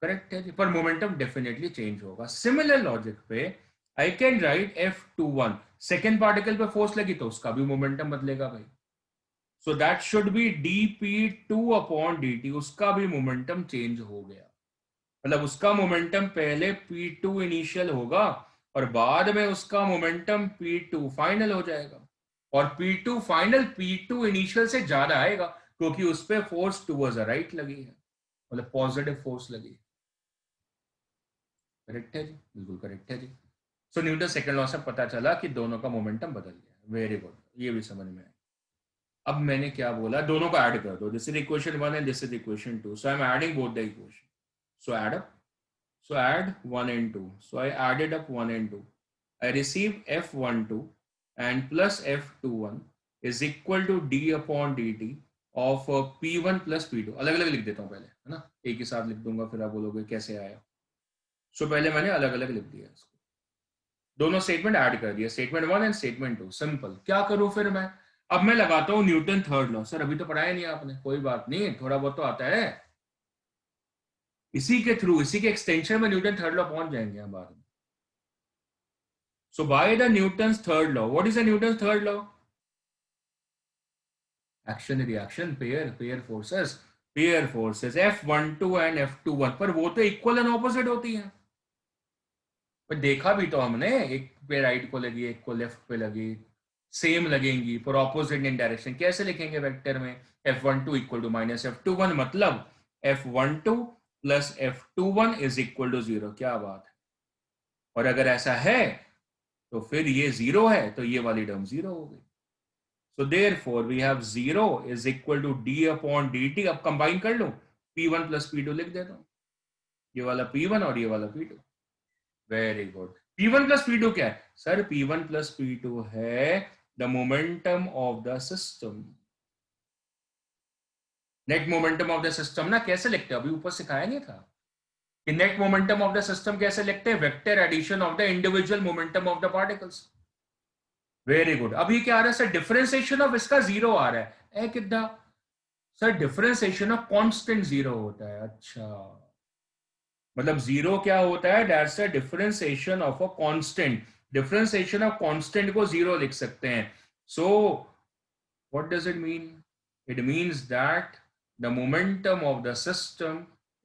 करेक्ट है जी, पर मोमेंटम डेफिनेटली चेंज होगा। सिमिलर लॉजिक पे I can write F21, second particle पे फोर्स लगी तो उसका भी मोमेंटम बदलेगा भाई। So that should be dp2/dt। उसका भी मोमेंटम चेंज हो गया, मतलब उसका मोमेंटम पहले p2 इनिशियल होगा और बाद में उसका मोमेंटम p2 फाइनल हो जाएगा, और p2 फाइनल p2 इनिशियल से ज्यादा आएगा, क्योंकि उस पर फोर्स टूवर्ड्स द राइट लगी है, मतलब पॉजिटिव फोर्स लगी है। करेक्ट है जी, बिल्कुल करेक्ट है जी। सो न्यूटन सेकंड लॉ से पता चला कि दोनों का मोमेंटम बदल गया। वेरी गुड, ये भी समझ में आया। अब मैंने क्या बोला? दोनों को ऐड कर दो। This is equation 1 and this is equation 2, so I am adding both the equation. So add up, so add 1 and 2. So I added up 1 and 2. I receive F12 and plus F21 is equal to d/dt of P1 plus P2। अलग अलग लिख देता हूँ पहले, है ना, एक ही साथ लिख दूंगा, फिर आप बोलोगे कैसे आया। सो पहले मैंने अलग अलग लिख दिया इसको, दोनों स्टेटमेंट ऐड कर दिया, स्टेटमेंट 1 एंड स्टेटमेंट 2। सिंपल। क्या करूं फिर मैं? अब मैं लगाता हूं न्यूटन थर्ड लॉ। सर अभी तो पढ़ाया नहीं आपने, कोई बात नहीं, थोड़ा बहुत तो आता है। इसी के थ्रू, इसी के एक्सटेंशन में न्यूटन थर्ड लॉ पहुंच जाएंगे हम बाद में। So by the Newton third law, what is the Newton third law? Action reaction pair, pair forces F12 and F21, पर वो तो इक्वल एंड ऑपोजिट होती है। पर देखा भी तो हमने, एक पे राइट को लगी, एक को लेफ्ट पे लगी, सेम लगेंगी पर ऑपोजिट इन डायरेक्शन। कैसे लिखेंगे वेक्टर में? F12 equal to minus F21, मतलब F12 plus F21 is equal to 0। क्या बात है। और अगर ऐसा है तो फिर ये 0 है तो ये वाली टर्म 0 हो गई। So therefore we have 0 is equal to d/dt। अब कंबाइन कर लो, P1 प्लस P2 लिख देता हूं, ये वाला P1 और ये वाला P2। Very good. P1 plus P2 क्या है? सर P1 प्लस P2 है the momentum of the system. Net momentum of the system ना कैसे लिखते हैं? अभी ऊपर सिखाया नहीं था कि net momentum of the system कैसे लिखते हैं? Vector addition of the individual momentum of the particles. Very good. अभी क्या आ रहा है सर? डिफरेंशिएशन ऑफ इसका 0 आ रहा है। कितना? सर डिफरेंशिएशन ऑफ कांस्टेंट 0 होता है। अच्छा, मतलब 0 क्या होता है? That's a differentiation of a constant. Differentiation of constant को 0 लिख सकते हैं। So what does it mean? It means that the momentum of the system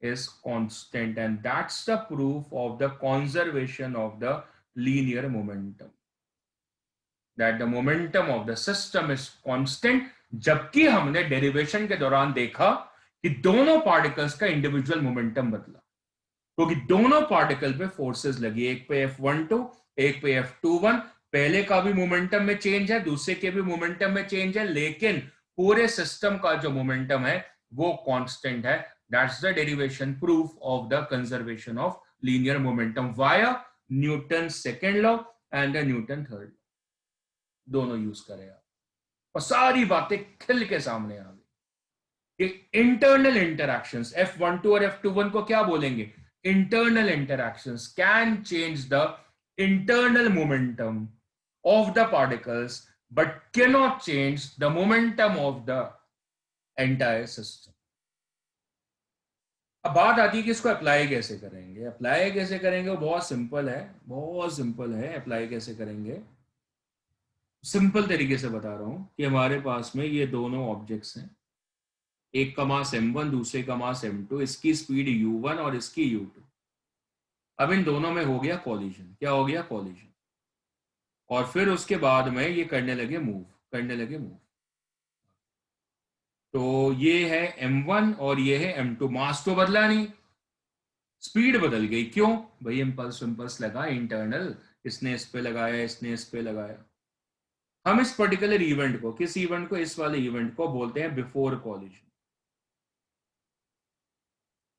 is constant, and that's the proof of the conservation of the linear momentum, that the momentum of the system is constant. जबकि हमने derivation के दौरान देखा कि दोनों particles का individual momentum बदला, क्योंकि दोनों पार्टिकल पे फोर्सेस लगी, एक पे F12 एक पे F21, पहले का भी मोमेंटम में चेंज है, दूसरे के भी मोमेंटम में चेंज है, लेकिन पूरे सिस्टम का जो मोमेंटम है वो कांस्टेंट है. That's the derivation proof of the conservation of linear momentum via Newton second law and the Newton third law. दोनों यूज करें आप और सारी बातें खिल के सामने आ गई कि इंटरनल इंटरैक्शंस F12 और F21 को क्या बोलेंगे, internal interactions can change the internal momentum of the particles but cannot change the momentum of the entire system. अब बात आती है कि इसको अप्लाई कैसे करेंगे. अप्लाई कैसे करेंगे वो बहुत सिंपल है, बहुत सिंपल है. अप्लाई कैसे करेंगे, सिंपल तरीके से बता रहा हूं कि हमारे पास में ये दोनों ऑब्जेक्ट्स हैं, एक का मास m1 दूसरे का मास m2, इसकी स्पीड u1 और इसकी u2. अब इन दोनों में हो गया कॉलिजन. क्या हो गया, कॉलिजन. और फिर उसके बाद में ये करने लगे मूव. तो ये है m1 और ये है m2. मास तो बदला नहीं, स्पीड बदल गई. क्यों भाई, इंपल्स लगा इंटरनल, इसने इस पे लगाया, इसने इस पे लगाया. हम इस पर्टिकुलर इवेंट को, किस इवेंट को, इस वाले इवेंट को बोलते हैं बिफोर कॉलिजन,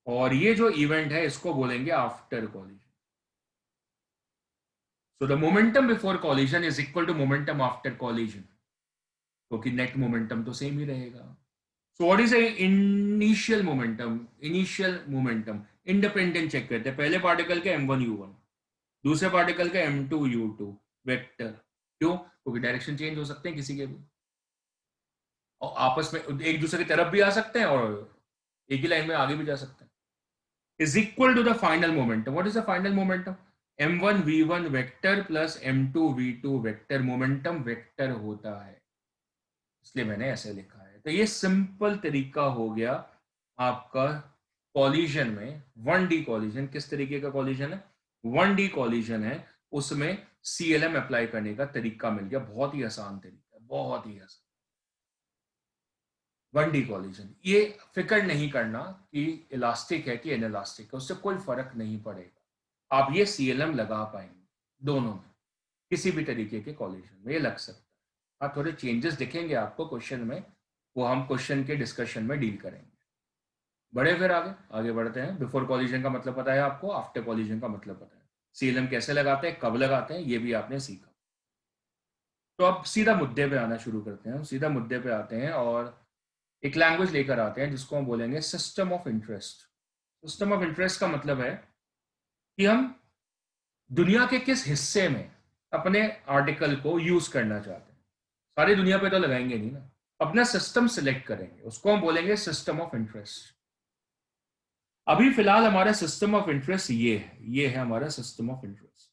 और ये जो इवेंट है इसको बोलेंगे after collision. So the momentum before collision is equal to momentum after collision, क्योंकि नेट मोमेंटम तो सेम ही रहेगा. So what is the initial momentum? Initial momentum independent check करते हैं. पहले पार्टिकल के m1 u1, दूसरे पार्टिकल के m2 u2 वेक्टर. क्यों, क्योंकि डायरेक्शन चेंज हो सकते हैं किसी के भी, और आपस में एक दूसरे की तरफ भी आ सकते हैं और एक ही लाइन में आगे भी जा सकते हैं. Is equal to the final momentum. What is the final momentum? m1 v1 vector plus m2 v2 vector. Momentum vector होता है, इसलिए मैंने ऐसे लिखा है. तो ये सिंपल तरीका हो गया आपका कॉलिजन में. 1D कॉलिजन किस तरीके का कॉलिजन है, 1D कॉलिजन है, उसमें CLM अप्लाई करने का तरीका मिल गया. बहुत ही आसान तरीका, बहुत ही आसान. 1D collision. ये फिक्र नहीं करना कि इलास्टिक है कि इनइलास्टिक है, उससे कोई फर्क नहीं पड़ेगा. आप ये CLM लगा पाएंगे दोनों में, किसी भी तरीके के कॉलिजन में ये लग सकता है. आप थोड़े चेंजेस दिखेंगे आपको क्वेश्चन में, वो हम क्वेश्चन के डिस्कशन में डील करेंगे. बढ़े फिर आगे बढ़ते हैं. बिफोर कॉलिजन का मतलब पता है आपको, आफ्टर कॉलिजन का मतलब पता है, CLM कैसे लगाते हैं, कब लगाते हैं, ये भी आपने सीखा. तो अब सीधा मुद्दे पे आना शुरू करते हैं. सीधा मुद्दे पे आते हैं और एक लैंग्वेज लेकर आते हैं जिसको हम बोलेंगे system of interest. System of interest का मतलब है कि हम दुनिया के किस हिस्से में अपने आर्टिकल को यूज करना चाहते हैं. सारी दुनिया पे तो लगाएंगे नहीं ना, अपना सिस्टम सिलेक्ट करेंगे, उसको हम बोलेंगे सिस्टम ऑफ इंटरेस्ट. अभी फिलहाल हमारा सिस्टम ऑफ इंटरेस्ट ये है हमारा सिस्टम ऑफ इंटरेस्ट.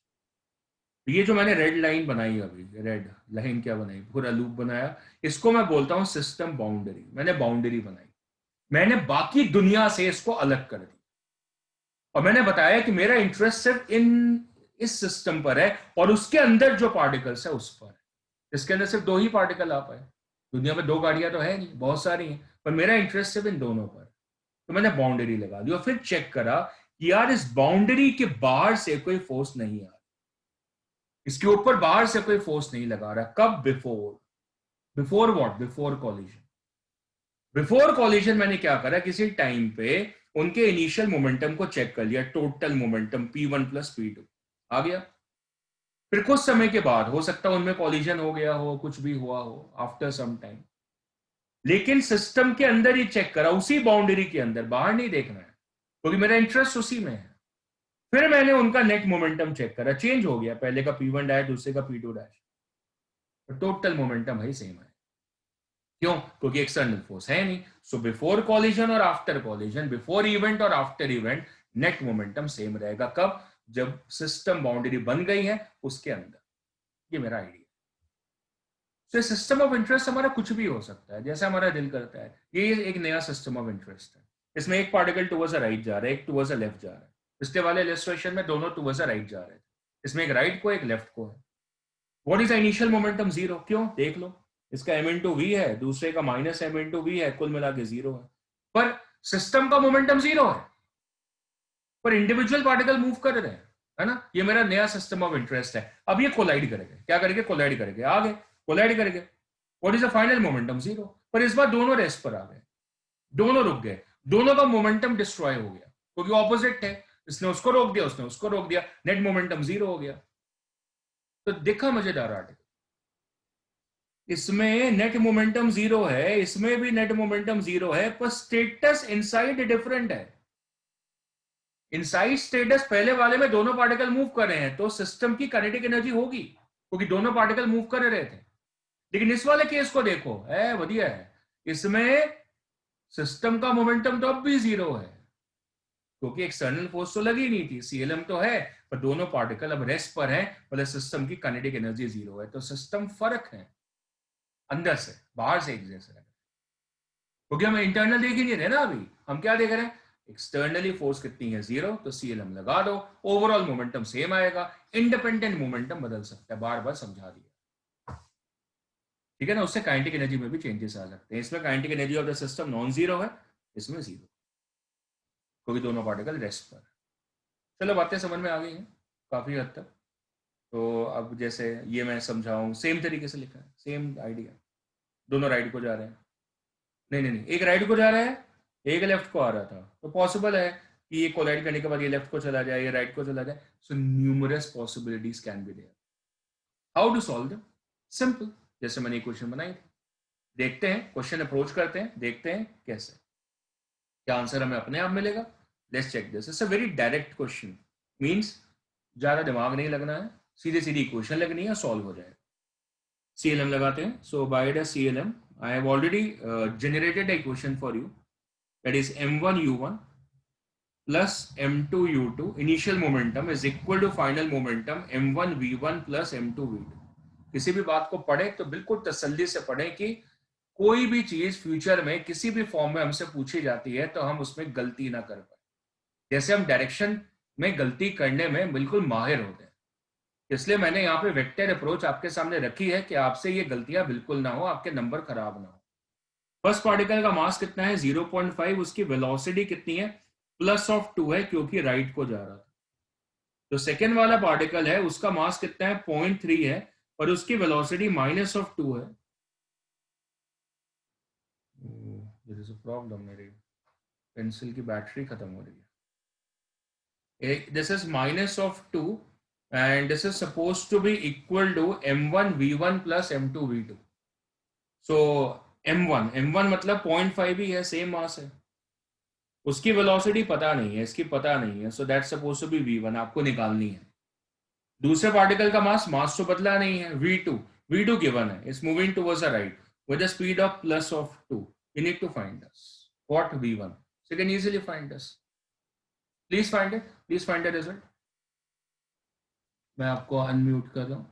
ये जो मैंने रेड लाइन बनाई, अभी रेड लाइन क्या बनाई, पूरा लूप बनाया, इसको मैं बोलता हूं सिस्टम बाउंड्री. मैंने बाउंड्री बनाई, मैंने बाकी दुनिया से इसको अलग कर दिया, और मैंने बताया कि मेरा इंटरेस्ट सिर्फ इस सिस्टम पर है और उसके अंदर जो पार्टिकल्स है उस पर है. इसके अंदर सिर्फ 2 ही पार्टिकल आ पाए, दुनिया में 2 गाड़ियां तो है नहीं, बहुत सारी हैं, पर मेरा इंटरेस्ट सिर्फ इन दोनों पर. तो मैंने बाउंड्री लगा दी और फिर चेक करा कि यार इस बाउंड्री के बाहर से कोई फोर्स नहीं आ रहा, इसके ऊपर बाहर से कोई फोर्स नहीं लगा रहा. कब, before what, before collision. Before collision मैंने क्या करा, किसी टाइम पे उनके इनिशियल मोमेंटम को चेक कर लिया, total momentum P1 plus P2 आ गया. फिर कुछ समय के बाद हो सकता है उनमें कॉलिजन हो गया हो, कुछ भी हुआ हो आफ्टर सम टाइम, लेकिन सिस्टम के अंदर ही चेक करा, उसी बाउंड्री के अंदर, बाहर नहीं देखना है क्योंकि मेरा इंटरेस्ट उसी में है. फिर मैंने उनका नेट मोमेंटम चेक करा, चेंज हो गया, पहले का P1 डैश दूसरे का P2 डैश, टोटल मोमेंटम भाई सेम है. क्यों, क्योंकि एक्सटर्नल फोर्स है नहीं. सो बिफोर कॉलिजन और आफ्टर कॉलिजन, बिफोर इवेंट और after event, net momentum same रहेगा. कब, जब सिस्टम बाउंड्री बन गई है उसके अंदर. ये मेरा आइडिया. तो सिस्टम ऑफ इंटरेस्ट हमारा कुछ भी हो सकता है, जैसा हमारा दिल करता है. ये एक नया सिस्टम ऑफ इंटरेस्ट है. इसमें एक पार्टिकल टुवर्ड्स द राइट जा रहा है, एक टुवर्ड्स द लेफ्ट जा रहा है। पिछले वाले इलस्ट्रेशन में दोनों टुवर्ड्स द राइट जा रहे थे, इसमें एक राइट को एक लेफ्ट को है। What is initial momentum? Zero. क्यों? देख लो, इसका m इंटू वी है, दूसरे का माइनस m इंटू वी है, कुल मिला के जीरो है। पर सिस्टम का मोमेंटम जीरो है, पर इंडिविजुअल पार्टिकल मूव कर रहे हैं, है ना। ये मेरा नया सिस्टम ऑफ इंटरेस्ट है। अब ये कोलाइड करेंगे, क्या करेंगे? कोलाइड करेंगे, आगे कोलाइड करेंगे। What is the final momentum? Zero. पर इस बार दोनों रेस्ट पर आ गए, दोनों रुक गए, दोनों का मोमेंटम डिस्ट्रॉय हो गया, क्योंकि ऑपोजिट है। इसने उसको रोक दिया, उसने उसको रोक दिया, नेट मोमेंटम जीरो हो गया। तो देखा मजेदार आर्टिकल, इसमें नेट मोमेंटम जीरो है, इसमें भी नेट मोमेंटम जीरो है, पर स्टेटस इनसाइड डिफरेंट है। इनसाइड स्टेटस पहले वाले में दोनों पार्टिकल मूव कर रहे हैं, तो सिस्टम की काइनेटिक एनर्जी होगी, क्योंकि दोनों पार्टिकल मूव कर रहे थे। लेकिन इस वाले केस को देखो, है बढ़िया है, इसमें सिस्टम का मोमेंटम तो अब भी जीरो है, क्योंकि एक्सटर्नल फोर्स तो लगी नहीं थी, सीएलएम तो है, पर दोनों पार्टिकल अब रेस्ट पर हैं, मतलब सिस्टम की काइनेटिक एनर्जी जीरो है। तो सिस्टम फर्क है अंदर से, बाहर से एक जैसे है, क्योंकि हम इंटरनल देख ही नहीं रहे ना अभी, हम क्या देख रहे हैं? एक्सटर्नली फोर्स कितनी है? जीरो, तो सीएलएम लगा दो, ओवरऑल मोमेंटम सेम आएगा। इंडिपेंडेंट मोमेंटम बदल सकता है, बार बार समझा दिया, ठीक है ना। उससे काइनेटिक एनर्जी में भी चेंजेस आ सकते हैं। इसमें kinetic energy of the system non zero है, इसमें जीरो, क्योंकि दोनों पार्टिकल रेस्ट पर। चलो बातें समझ में आ गई हैं काफी हद तक। तो अब जैसे ये मैं समझाऊं, सेम तरीके से लिखा है, सेम आइडिया। दोनों राइट को जा रहे हैं, नहीं नहीं नहीं, एक राइट को जा रहा है, एक लेफ्ट को आ रहा था, तो पॉसिबल है कि ये कोलाइड करने के बाद ये लेफ्ट को चला जाए, ये राइट को चला जाए। So numerous possibilities can be there. How to solve them? Simple, जैसे मैंने क्वेश्चन बनाई थी, देखते हैं, क्वेश्चन अप्रोच करते हैं, देखते हैं कैसे, क्या आंसर हमें अपने आप मिलेगा। Let's check this, it's a very direct question, means ज्यादा दिमाग नहीं लगना है, सीधे सीधी इक्वेशन लगनी है, सॉल्व हो जाएगा। CLM लगाते हैं। So by the CLM, I have already generated a equation for you, that is m1 u1 plus m2 u2 initial momentum is equal to final momentum m1 v1 plus m2 v2। किसी भी बात को पढ़े तो बिल्कुल तसल्ली से पढ़े कि कोई भी चीज फ्यूचर में किसी भी फॉर्म में हमसे पूछी जाती है तो हम उसमें गलती ना कर पाए। जैसे हम डायरेक्शन में गलती करने में बिल्कुल माहिर होते हैं, इसलिए मैंने यहाँ पे वेक्टर अप्रोच आपके सामने रखी है कि आपसे ये गलतियां बिल्कुल ना हो, आपके नंबर खराब ना हो। फर्स्ट पार्टिकल का मास कितना है? 0.5। उसकी वेलोसिटी कितनी है? +2 है, क्योंकि राइट को जा रहा था। जो सेकेंड वाला पार्टिकल है उसका मास कितना है? 0.3 है, और उसकी वेलोसिटी -2 है। देयर इज अ प्रॉब्लम, मेरी पेंसिल की बैटरी खत्म हो रही है। This is -2 and this is supposed to be equal to m1 v1 plus m2 v2। so m1 मतलब 0.5 ही है, सेम मास है। उसकी वेलोसिटी पता नहीं है, इसकी पता नहीं है, so that's supposed to be v1, आपको निकालनी है। दूसरे पार्टिकल का मास तो बदला नहीं है, v2 गिवन है, it's moving towards the right with a speed of +2। you need to find this what v1, so you can easily find this। please find the result। मैं आपको अनम्यूट कर रहा हूँ,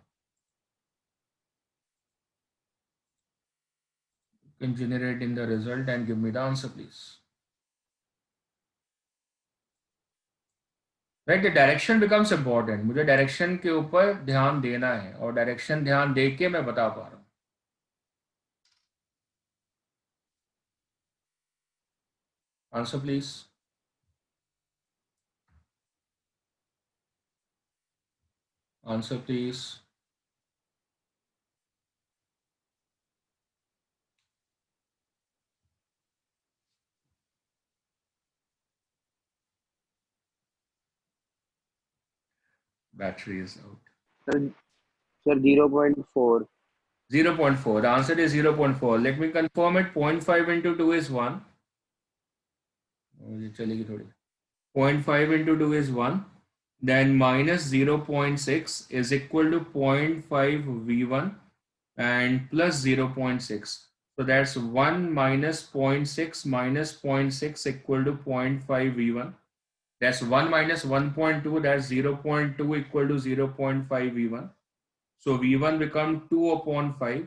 can generate in the result and give me the answer please। Right, direction becomes important, मुझे direction के ऊपर ध्यान देना है, और डायरेक्शन ध्यान दे के मैं बता पा रहा हूँ। Answer please, answer please. Battery is out. Sir 0.4। 0.4, the answer is 0.4। let me confirm it, 0.5 into 2 is 1। ये चलेगी थोड़ी। 0.5 into 2 is 1, then minus 0.6 is equal to 0.5 v1 and plus 0.6, so that's 1 minus 0.6 minus 0.6 equal to 0.5 v1, that's 1 minus 1.2, that's 0.2 equal to 0.5 v1, so v1 become 2 upon 5,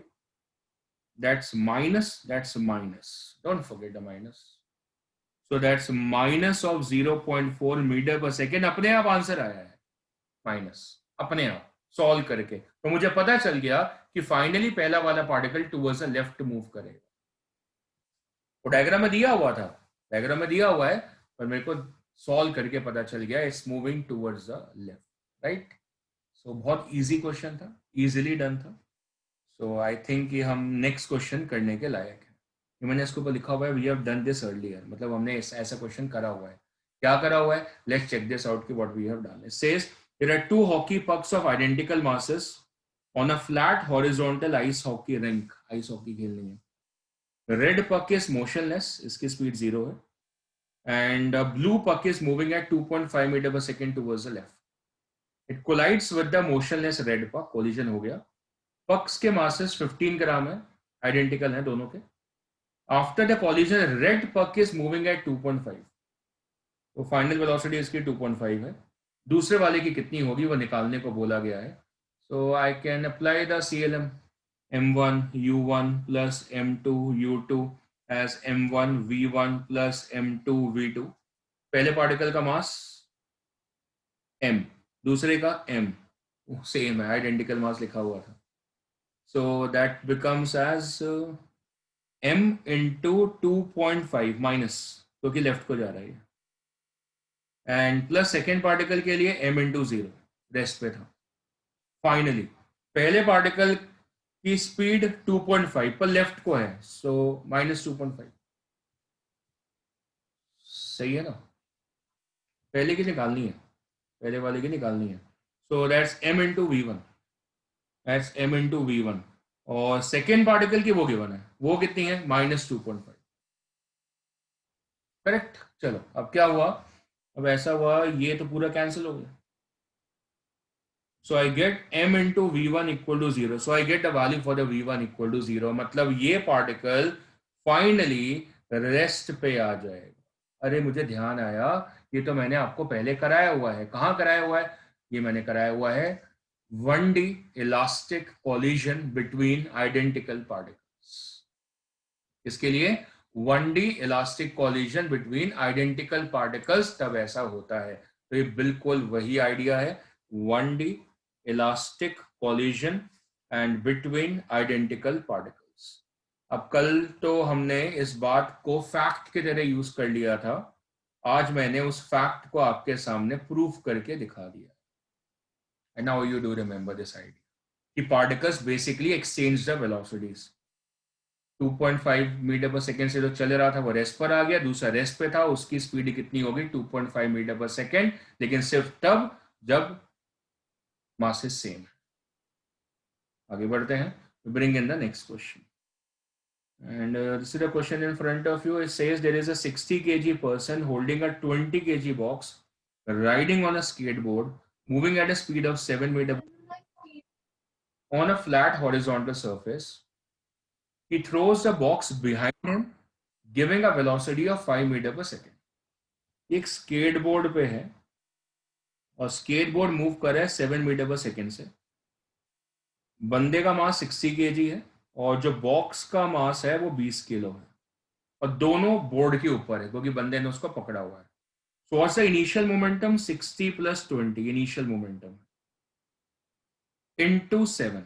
that's minus, don't forget the minus, so that's minus of 0.4 metre पर second. अपने आप answer आया है minus, अपने आप solve करके। तो मुझे पता चल गया कि फाइनली पहला वाला particle towards the left move करेगा। वो डायग्राम में दिया हुआ था, डायग्राम में दिया हुआ है, पर मेरे को सॉल्व करके पता चल गया it's moving towards the left, right. So बहुत इजी क्वेश्चन था, इजीली डन था। सो आई थिंक कि हम नेक्स्ट क्वेश्चन करने के लायक है। मैंने इसके ऊपर लिखा हुआ है we have done this earlier, मतलब हमने ऐसा क्वेश्चन करा हुआ है। क्या करा हुआ है, लेट्स चेक दिस आउट कि what we have done. It says there are two hockey pucks of identical masses on a flat horizontal ice hockey rink. Ice hockey खेलनी है। रेड पक इज मोशनलेस, इसकी स्पीड 0 है, and blue puck is moving at 2.5 meter per second towards the left. It collides with the motionless red puck, collision हो गया। pucks के masses 15 ग्राम है, identical है दोनों के। After the collision, red puck is moving at 2.5, तो final velocity इसकी 2.5 है। दूसरे वाले की कितनी होगी वो निकालने को बोला गया है। So I can apply the CLM m1 u1 plus m2 u2 as m1 v1 plus m2 v2। पहले पार्टिकल का मास m, दूसरे का m, सेम है, आइडेंटिकल मास लिखा हुआ था। So that becomes as m into 2.5 minus, क्योंकि लेफ्ट को जा रहा है, एंड प्लस सेकेंड पार्टिकल के लिए m इंटू 0 रेस्ट पे था। फाइनली पहले पार्टिकल की स्पीड 2.5 पर लेफ्ट को है, सो माइनस 2.5। सही है ना, पहले की निकालनी है, पहले वाले की निकालनी है। So that's m into v1, that's m into v1, और सेकेंड पार्टिकल की वो गिवन है, वो कितनी है, माइनस 2.5। करेक्ट। चलो अब क्या हुआ, अब ऐसा हुआ ये तो पूरा कैंसिल हो गया। So I get m into v1 equal to 0. So I get the value for the v1 equal to 0. मतलब ये पार्टिकल फाइनली रेस्ट पे आ जाएगा। अरे मुझे ध्यान आया, ये तो मैंने आपको पहले कराया हुआ है। कहाँ कराया हुआ है, ये मैंने कराया हुआ है 1D elastic collision between identical particles. इसके लिए 1D elastic collision between identical particles तब ऐसा होता है। तो ये बिल्कुल वही आइडिया है, 1D elastic collision and between identical particles. अब कल तो हमने इस बात को फैक्ट की तरह यूज कर लिया था, आज मैंने उस फैक्ट को आपके सामने प्रूफ करके दिखा दिया। And now you do remember this idea कि particles basically exchange the velocities. 2.5 metre पर सेकेंड से जो चल रहा था वो रेस्ट पर आ गया, दूसरा रेस्ट पे था, उसकी स्पीड कितनी होगी 2.5 मीटर पर सेकेंड, लेकिन सिर्फ तब जब मासेस सेम है। आगे बढ़ते हैं, bring in the next question, and this is the question in front of you. It says there is a 60 kg person holding a 20 kg box, riding on a skateboard, moving at a speed of 7 meter on a flat horizontal surface. He throws the box behind him, giving a velocity of 5 meter per second. एक skateboard पे है और skateboard move कर रहा है 7 metre पर second से। बंदे का मास 60 kg है और जो बॉक्स का मास है वो 20 किलो है, और दोनों बोर्ड के ऊपर है क्योंकि बंदे ने उसको पकड़ा हुआ है। So what's the initial momentum, 60 plus 20 initial momentum into 7।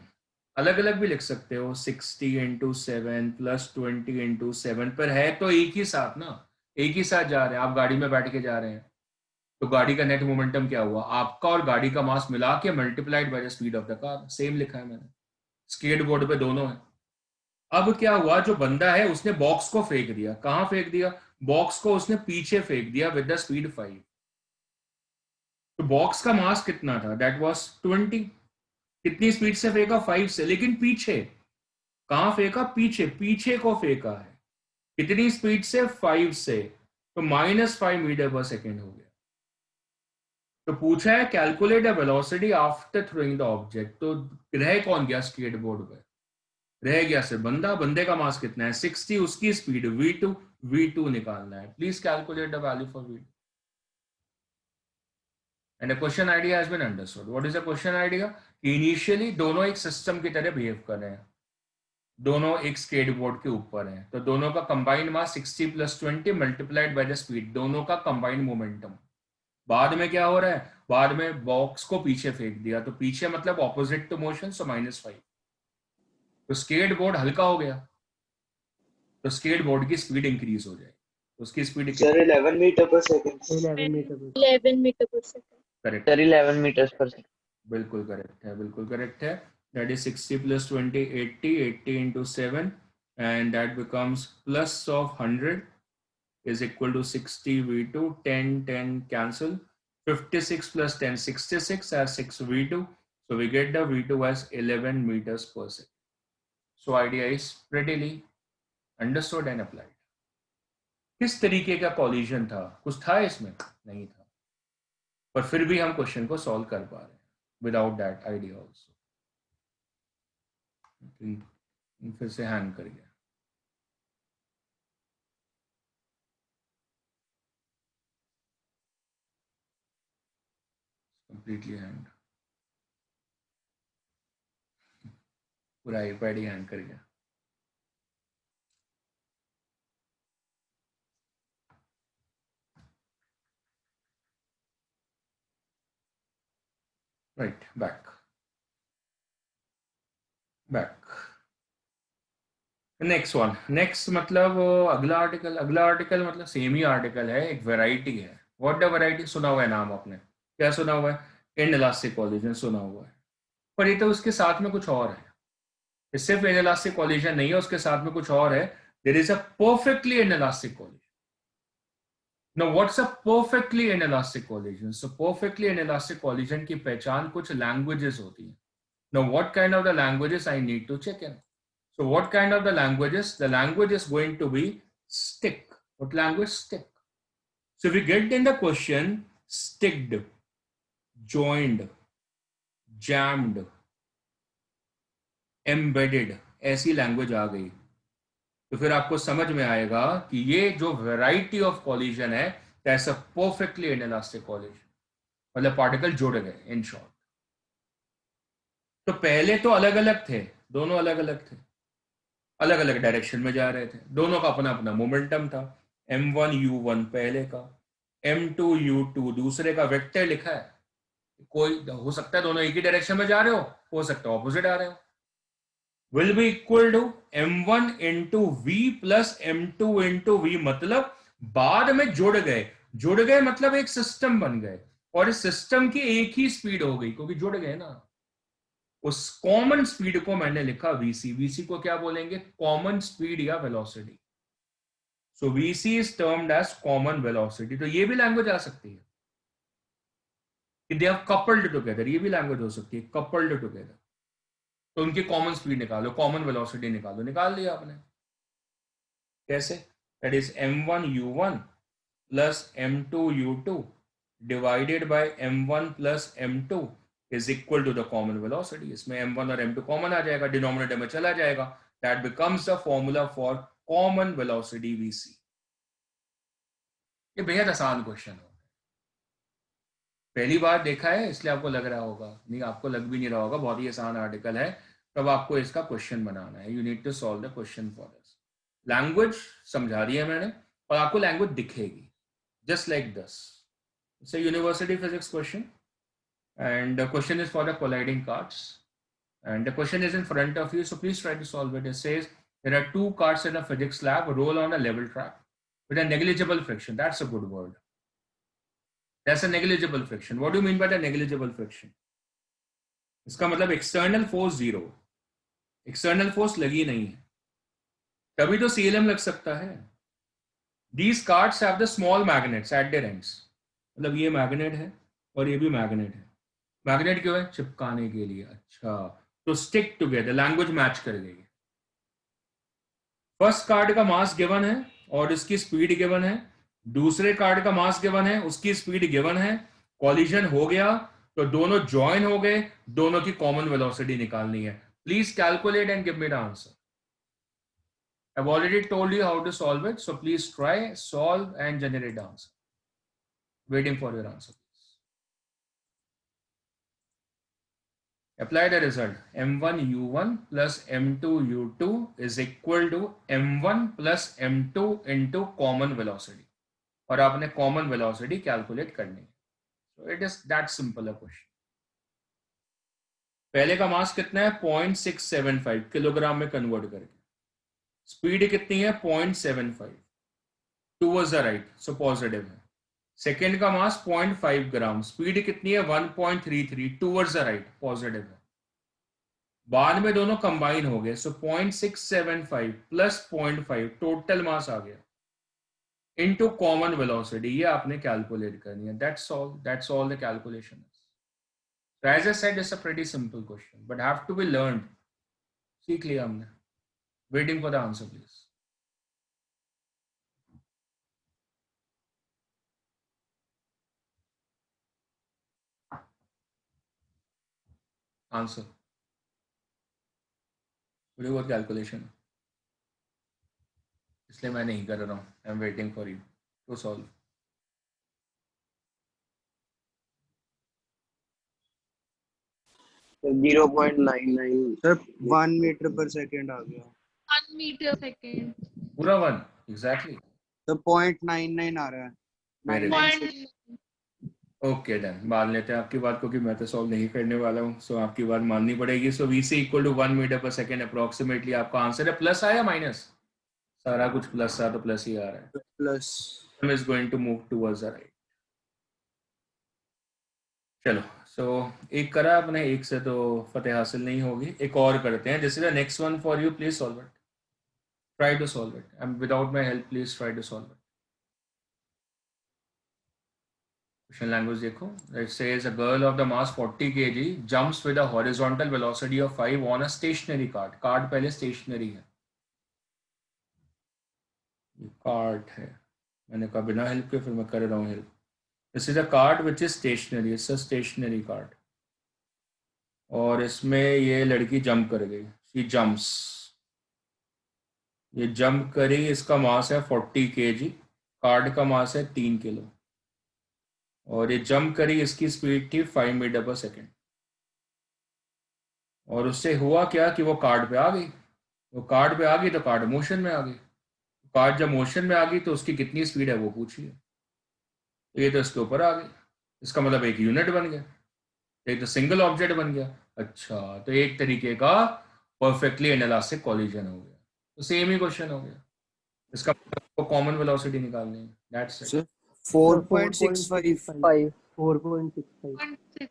अलग अलग भी लिख सकते हो, 60 इंटू 7 प्लस 20 इंटू 7, पर है तो एक ही साथ ना, एक ही साथ जा रहे हैं। आप गाड़ी में बैठ के जा रहे हैं तो गाड़ी का नेट मोमेंटम क्या हुआ, आपका और गाड़ी का मास मिला के multiplied by the speed of the car. Same लिखा है मैंने, स्केट बोर्ड पे दोनों है। अब क्या हुआ, जो बंदा है उसने बॉक्स को फेंक दिया। कहां फेंक दिया, बॉक्स को उसने पीछे फेंक दिया विद द स्पीड 5। तो बॉक्स का मास कितना था, दैट वाज 20। कितनी स्पीड से फेंका, 5 से, लेकिन पीछे। कहां फेंका, पीछे, पीछे को फेंका है। कितनी स्पीड से, 5 से, तो -5 मीटर पर सेकेंड हो गया। तो पूछा है calculate the velocity after throwing the object. तो रह कौन गया स्केट बोर्ड पे, रह गया सिर्फ बंदा। बंदे का मास कितना है, 60, उसकी स्पीड v2, v2 निकालना है। Please calculate the value for v2 and the question idea has been understood. What is the question idea, कि इनिशियली दोनों एक सिस्टम की तरह बिहेव कर रहे हैं। दोनों एक स्केटबोर्ड के ऊपर हैं, तो दोनों का combined mass 60 + 20 multiplied by the speed, दोनों का कंबाइंड मोमेंटम। बाद में क्या हो रहा है, बाद में बॉक्स को पीछे फेंक दिया, तो पीछे मतलब ऑपोजिट टू मोशन, सो -5। तो स्केटबोर्ड हल्का हो गया, तो स्केटबोर्ड की स्पीड इंक्रीज हो जाएगी। तो उसकी स्पीड सर कितनी? 11 मीटर पर सेकंड। 11 मीटर पर 11 मीटर पर सेकंड। करेक्ट, सर 11 मीटर पर सेकंड। बिल्कुल करेक्ट है, बिल्कुल करेक्ट है। That is 60 + 20 80, 80 × 7 and that becomes plus of 100 is equal to 60 V2, 10 10 cancel, 56 + 10 66 as 6 V2, so we get the V2 as 11 meters per second. So idea is prettily understood and applied. किस तरीके का collision था, कुछ था इसमें? नहीं था, पर फिर भी हम क्वेश्चन को सॉल्व कर पा रहे हैं विदाउट दैट आइडिया ऑल्सो। फिर से हैंग कर गया। कंप्लीटली हैंग, पूरा आईपैड ही हैंग कर गया। Right, back next one. Next मतलब अगला आर्टिकल मतलब सेम ही आर्टिकल है, एक वैरायटी है। What the variety? सुना हुआ है नाम आपने, क्या सुना हुआ है? इनइलास्टिक कॉलिजन सुना हुआ है, पर ये तो उसके साथ में कुछ और है। ये सिर्फ इनइलास्टिक कॉलिजन नहीं है, उसके साथ में कुछ और है। There is a perfectly inelastic collision. Now what's a perfectly inelastic collision? So perfectly inelastic collision की पहचान कुछ languages होती है। Now what kind of the languages I need to check in? So what kind of the languages? The language is going to be stick. What language? Stick. So we get in the question sticked, joined, jammed, embedded, ऐसी language आ गई तो फिर आपको समझ में आएगा कि ये जो वैरायटी ऑफ कॉलिजन है, that's a perfectly inelastic collision, मतलब पार्टिकल जुड़ गए इन शॉर्ट। तो पहले तो अलग अलग थे, दोनों अलग अलग थे, अलग अलग डायरेक्शन में जा रहे थे, दोनों का अपना अपना मोमेंटम था। m1u1 पहले का, m2u2 दूसरे का। वेक्टर लिखा है, कोई हो सकता है दोनों एक ही डायरेक्शन में जा रहे हो सकता है ऑपोजिट आ रहे हो। Will be equal to m1 into v plus m2 into v, मतलब बाद में जुड़ गए मतलब एक सिस्टम बन गए, और इस सिस्टम की एक ही स्पीड हो गई क्योंकि जुड़ गए ना। उस कॉमन स्पीड को मैंने लिखा vc। vc को क्या बोलेंगे? कॉमन स्पीड या velocity. So vc is termed as common velocity. तो ये भी लैंग्वेज आ सकती है कि दे आर कपल्ड टुगेदर, ये भी लैंग्वेज हो सकती है कपल्ड टुगेदर। तो उनकी कॉमन स्पीड निकालो, कॉमन वेलोसिटी निकालो, निकाल लिया आपने। कैसे? That is m1u1 plus m2u2 divided by m1 plus m2 is equal to the common velocity। इसमें m1 और m2 कॉमन आ जाएगा, डिनोमिनेटर में चला जाएगा। That becomes the formula for common velocity vc। ये बेहद आसान क्वेश्चन हो, पहली बार देखा है इसलिए आपको लग रहा होगा, नहीं आपको लग भी नहीं रहा होगा, बहुत ही आसान आर्टिकल है। तब आपको इसका क्वेश्चन बनाना है, you need to solve the question for this. Language समझा दी है मैंने, और आपको लैंग्वेज दिखेगी just like this. It's a university physics question, and the question is for the colliding cars, and the question is in front of you, so please try to solve it. It says there are two cars in a physics lab roll on a level track with a negligible friction. That's a good word. That's a negligible friction. What do you mean by the negligible friction? इसका मतलब external force zero, external force लगी नहीं है, तभी तो CLM लग सकता है। These cards have the small magnets at their ends, मतलब ये मैग्नेट है और ये भी मैग्नेट है। मैग्नेट क्यों है? चिपकाने के लिए। अच्छा, तो स्टिक टुगेदर, लैंग्वेज मैच कर गई। फर्स्ट कार्ड का मास गिवन है और इसकी स्पीड गिवन है, दूसरे कार्ड का मास गिवन है, उसकी स्पीड गिवन है, कॉलिजन हो गया तो दोनों ज्वाइन हो गए, दोनों की कॉमन वेलोसिटी निकालनी है। Please calculate and give me the answer. I've already told you how to solve it, so please try, solve and generate the answer. Waiting for your answer. Apply the result. m1 u1 plus m2 u2 is equal to m1 plus m2 into common velocity. और आपने common velocity calculate करनी है. So it is that simple a question. पहले का मास कितना है 0.675 kilogram में convert करके. स्पीड कितनी है 0.75 towards the right, so positive है. सेकेंड का मास 0.5 ग्राम, स्पीड कितनी है 1.33 टूवर्ड्स द राइट, पॉजिटिव है. बाद में दोनों कंबाइन हो गए, सो 0.675 प्लस 0.5 टोटल मास आ गया इनटू कॉमन वेलोसिटी. ये आपने कैलकुलेट करनी है. That's all the calculation. So as I said, it's a pretty simple question, but have to be learned. सीख लिया हमने. Waiting for the answer, please. Answer. Video बहुत calculation है, इसलिए मैं नहीं कर रहा हूँ. I am waiting for you to solve. 0.99 sir 1 metre पर सेकंड आ गया. 1 meter second. पूरा 1 एग्जैक्टली. तो 0.99 आ रहा है. Very good. 0.9. Okay done. मान लेते हैं आपकी बात को कि मैं तो सॉल्व नहीं करने वाला हूँ, सो आपकी बात माननी पड़ेगी. So v c equal to 1 metre पर सेकेंड अप्रोक्सीमेटली आपका आंसर है. प्लस आया माइनस? सारा कुछ प्लस था तो प्लस ही आ रहा है. Plus is going to move towards the right. चलो, सो एक करा आपने, एक से तो फतेह हासिल नहीं होगी. एक और करते हैं. This is the next one for you. Please solve it. Try to solve it and without my help please try to solve it. Question language देखो. It says a girl of the mass 40 kg jumps with a horizontal velocity of 5 on a stationary card. Card पहले stationary है. ये card है, मैंने कहा बिना help के, फिर मैं कर रहा हूँ help. This is a card which is stationary. It's a stationary card. और इसमें ये लड़की जंप कर गई. She jumps. ये जंप करी. इसका मास है 40 kg. कार्ड का मास है 3 किलो. और ये जंप करी. इसकी स्पीड थी 5 मीटर पर सेकेंड. और उससे हुआ क्या कि वो कार्ड पे आ गई. वो कार्ड पे आ गई तो कार्ड मोशन में आ गई. कार्ड जब मोशन में आ गई तो उसकी कितनी स्पीड है वो पूछिए. ये तो इसके ऊपर आ गई. इसका मतलब एक यूनिट बन गया. एक तो सिंगल ऑब्जेक्ट बन गया. अच्छा, तो एक तरीके का परफेक्टली इनइलास्टिक कॉलिजन हो गया. तो सेम ही क्वेश्चन हो गया. इसका मतलब कॉमन वेलोसिटी निकालनी है. That's it. 4.65. 0.6.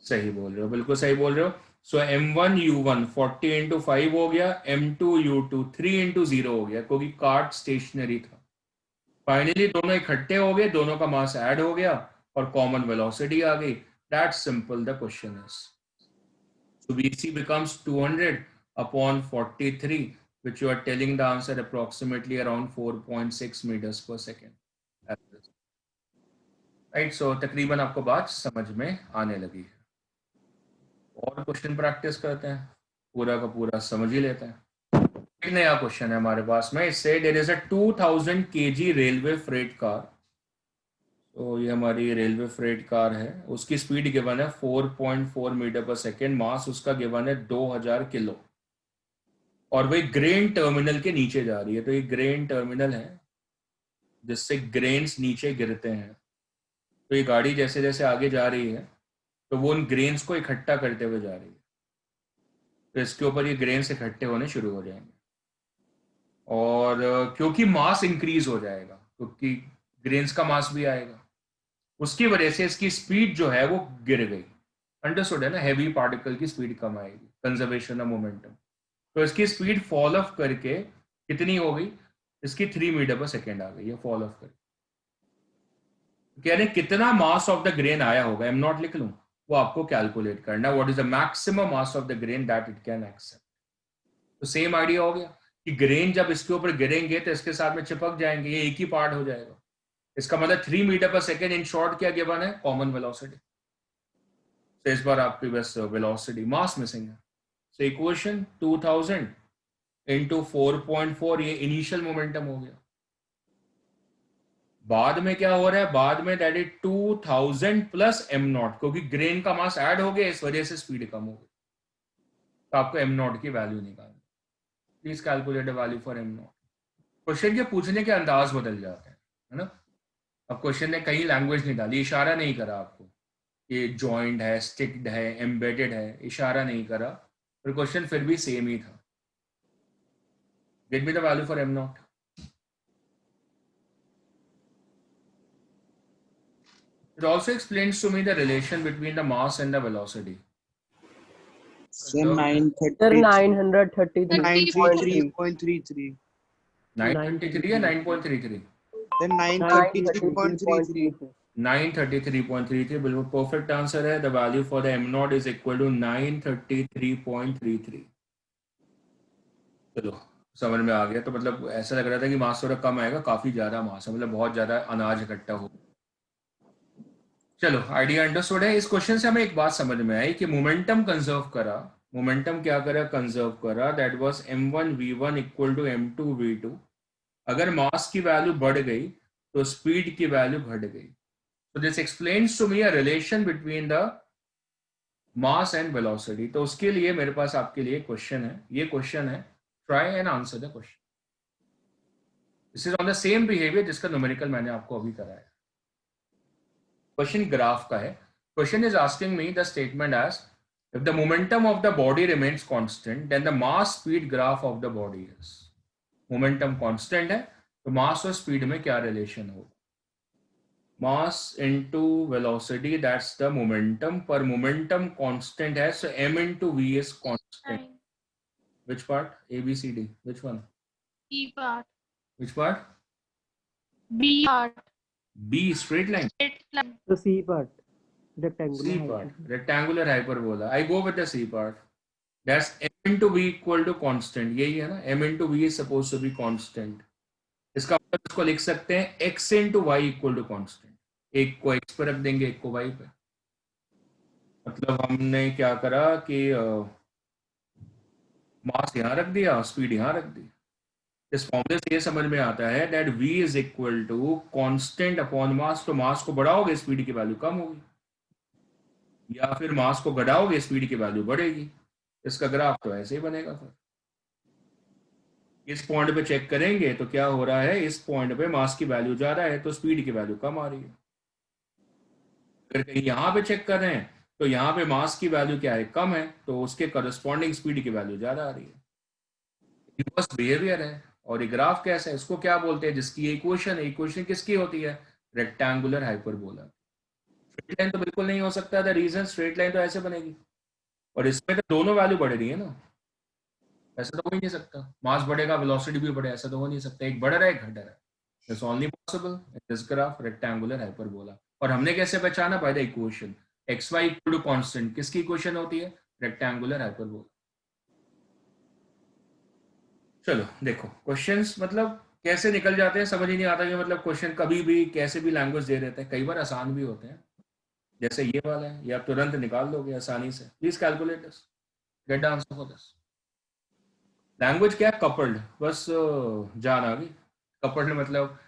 सही बोल रहे हो, बिल्कुल सही बोल रहे हो. सो m1 u1 40 इंटू 5 हो गया. m2 u2 3 इंटू 0 हो गया, क्योंकि कार्ड स्टेशनरी था. फाइनली दोनों इकट्ठे हो गए, दोनों का मास ऐड हो गया और कॉमन वेलोसिटी आ गई. That's simple the question is. So VC becomes 200 upon 43, which you are telling the answer approximately around 4.6 meters per second. Right, so तकरीबन आपको बात समझ में आने लगी है. और क्वेश्चन प्रैक्टिस करते हैं, पूरा का पूरा समझ ही लेते हैं. एक नया क्वेश्चन है हमारे पास में. इससे there is a 2000 kg railway freight car. तो ये हमारी रेलवे फ्रेट कार है. उसकी स्पीड गिवन है 4.4 मीटर पर सेकेंड. मास उसका गिवन है 2000 किलो. और वही ग्रेन टर्मिनल के नीचे जा रही है. तो ये ग्रेन टर्मिनल है जिससे ग्रेन्स नीचे गिरते हैं. तो ये गाड़ी जैसे जैसे आगे जा रही है तो वो उन ग्रेन्स को इकट्ठा करते हुए जा रही है. तो इसके ऊपर ये ग्रेन्स इकट्ठे होने शुरू हो जाएंगे. और क्योंकि मास इंक्रीज हो जाएगा, क्योंकि ग्रेन्स का मास भी आएगा, उसकी वजह से इसकी स्पीड जो है वो गिर गई. अंडरस्टूड है ना. हैवी पार्टिकल की स्पीड कम आएगी, कंजर्वेशन ऑफ मोमेंटम. तो इसकी स्पीड फॉल ऑफ करके कितनी हो गई, इसकी 3 मीटर पर सेकेंड आ गई है फॉल ऑफ करके. कह रहे कितना मास ऑफ द ग्रेन आया होगा, एम नॉट लिख लूं, वो आपको कैलकुलेट करना. What is the maximum mass of the grain that it can accept. तो सेम आइडिया हो गया कि ग्रेन जब इसके ऊपर गिरेंगे तो इसके साथ में चिपक जाएंगे, ये एक ही पार्ट हो जाएगा. इसका मतलब 3 मीटर पर सेकेंड. इन शॉर्ट क्या गिवन है, कॉमन वेलोसिटी. तो इस बार आपकी बस वेलोसिटी, मास मिसिंग है. सो इक्वेशन 2000 इंटू 4.4, ये इनिशियल मोमेंटम हो गया. बाद में क्या हो रहा है, बाद में that is 2000 plus am not, क्योंकि ग्रेन का मास ऐड हो गया, इस वजह से स्पीड कम हो गई। तो आपको एम नॉट की वैल्यू निकालनी। Please calculate the value for am not. Question के पूछने के अंदाज बदल जाते हैं, है ना। अब क्वेश्चन ने कहीं लैंग्वेज नहीं डाली, इशारा नहीं करा आपको कि जॉइंट है, स्टिक्ड है, एम्बेडेड है, इशारा नहीं करा, पर क्वेश्चन फिर भी सेम ही था। Get me the value for am not. It also explains to me the relation between the mass and the velocity. Sir, Sir, 933. 933.3. 933.33. 933 या 9.33? Then 933.33. 933.33 बिल्कुल परफेक्ट आंसर है। The value for the m naught is equal to 933.33। चलो समझ में आ गया। तो मतलब ऐसा लग रहा था कि मास थोड़ा कम आएगा, काफी ज्यादा मास है, मतलब बहुत ज्यादा अनाज इकट्ठा हो। चलो आइडिया अंडरस्टूड है। इस क्वेश्चन से हमें एक बात समझ में आई कि मोमेंटम कंजर्व करा। मोमेंटम क्या करा, कंजर्व करा। That was m1v1 equal to m2v2। अगर मास की वैल्यू बढ़ गई तो स्पीड की वैल्यू घट गई। So this explains to me a relation between the mass and velocity। तो उसके लिए मेरे पास आपके लिए क्वेश्चन है। ये क्वेश्चन है, try and answer the question। This is on the same behavior जिसका न्यूमेरिकल मैंने आपको अभी कराया। क्वेश्चन ग्राफ का है। Question is asking me the statement as if the momentum of the body remains constant then the mass speed graph of the body is। Momentum constant है तो मास और स्पीड में क्या रिलेशन होगा। mass into velocity, that's the momentum, per momentum constant है, so m into v is constant। Time. Which part? A B C D, which one? B part. Which part? B part. B, straight line। Straight line. The C part. Rectangular. C part, rectangular hyperbola। I go with the C part। That's m into v equal to constant, यही है ना। m into v is supposed to be constant। इसका मतलब इसको लिख सकते हैं x into y equal to constant। एक को x पे रख देंगे, एक को y पे। मतलब हमने क्या करा कि मास यहाँ रख दिया, स्पीड यहाँ रख दी। इस फॉर्मूले से ये समझ में आता है that v is equal to constant upon mass. तो मास को बढ़ाओगे स्पीड की वैल्यू कम होगी, या फिर मास को घटाओगे स्पीड की वैल्यू बढ़ेगी। इसका ग्राफ तो ऐसे ही बनेगा। फिर इस पॉइंट पे चेक करेंगे तो क्या हो रहा है, इस पॉइंट पे मास की वैल्यू ज्यादा है तो स्पीड की वैल्यू कम आ रही है। अगर कहीं यहाँ पे चेक कर रहे हैं तो यहाँ पे मास की वैल्यू क्या है, कम है, तो उसके करस्पॉन्डिंग स्पीड की वैल्यू ज्यादा आ रही है। इनवर्स बिहेवियर है। और ये ग्राफ कैसा है, इसको क्या बोलते हैं, जिसकी इक्वेशन है, इक्वेशन किसकी होती है, रेक्टेंगुलर हाइपरबोला। स्ट्रेट लाइन तो बिल्कुल नहीं हो सकता था, रीजन स्ट्रेट लाइन तो ऐसे बनेगी, और इसमें तो दोनों वैल्यू बढ़ रही है ना। ऐसा तो हो ही नहीं सकता, मास बढ़ेगा वेलोसिटी भी बढ़े, ऐसा तो हो नहीं सकता। एक बढ़ रहा है एक घट रहा है। It's only possible in this graph rectangular hyperbola. और हमने कैसे पहचाना, by the equation x y equal to constant. किसकी इक्वेशन होती है, रेक्टेंगुलर हाइपरबोला। चलो देखो क्वेश्चंस मतलब कैसे निकल जाते हैं, समझ ही नहीं आता कि मतलब क्वेश्चन कभी भी कैसे भी लैंग्वेज दे देते हैं। कई बार आसान भी होते हैं, जैसे ये वाला है, ये आप तुरंत निकाल दोगे आसानी से। Please calculate this, get the answer for this. Language क्या है, कपल्ड, बस जान आ गई। कपल्ड मतलब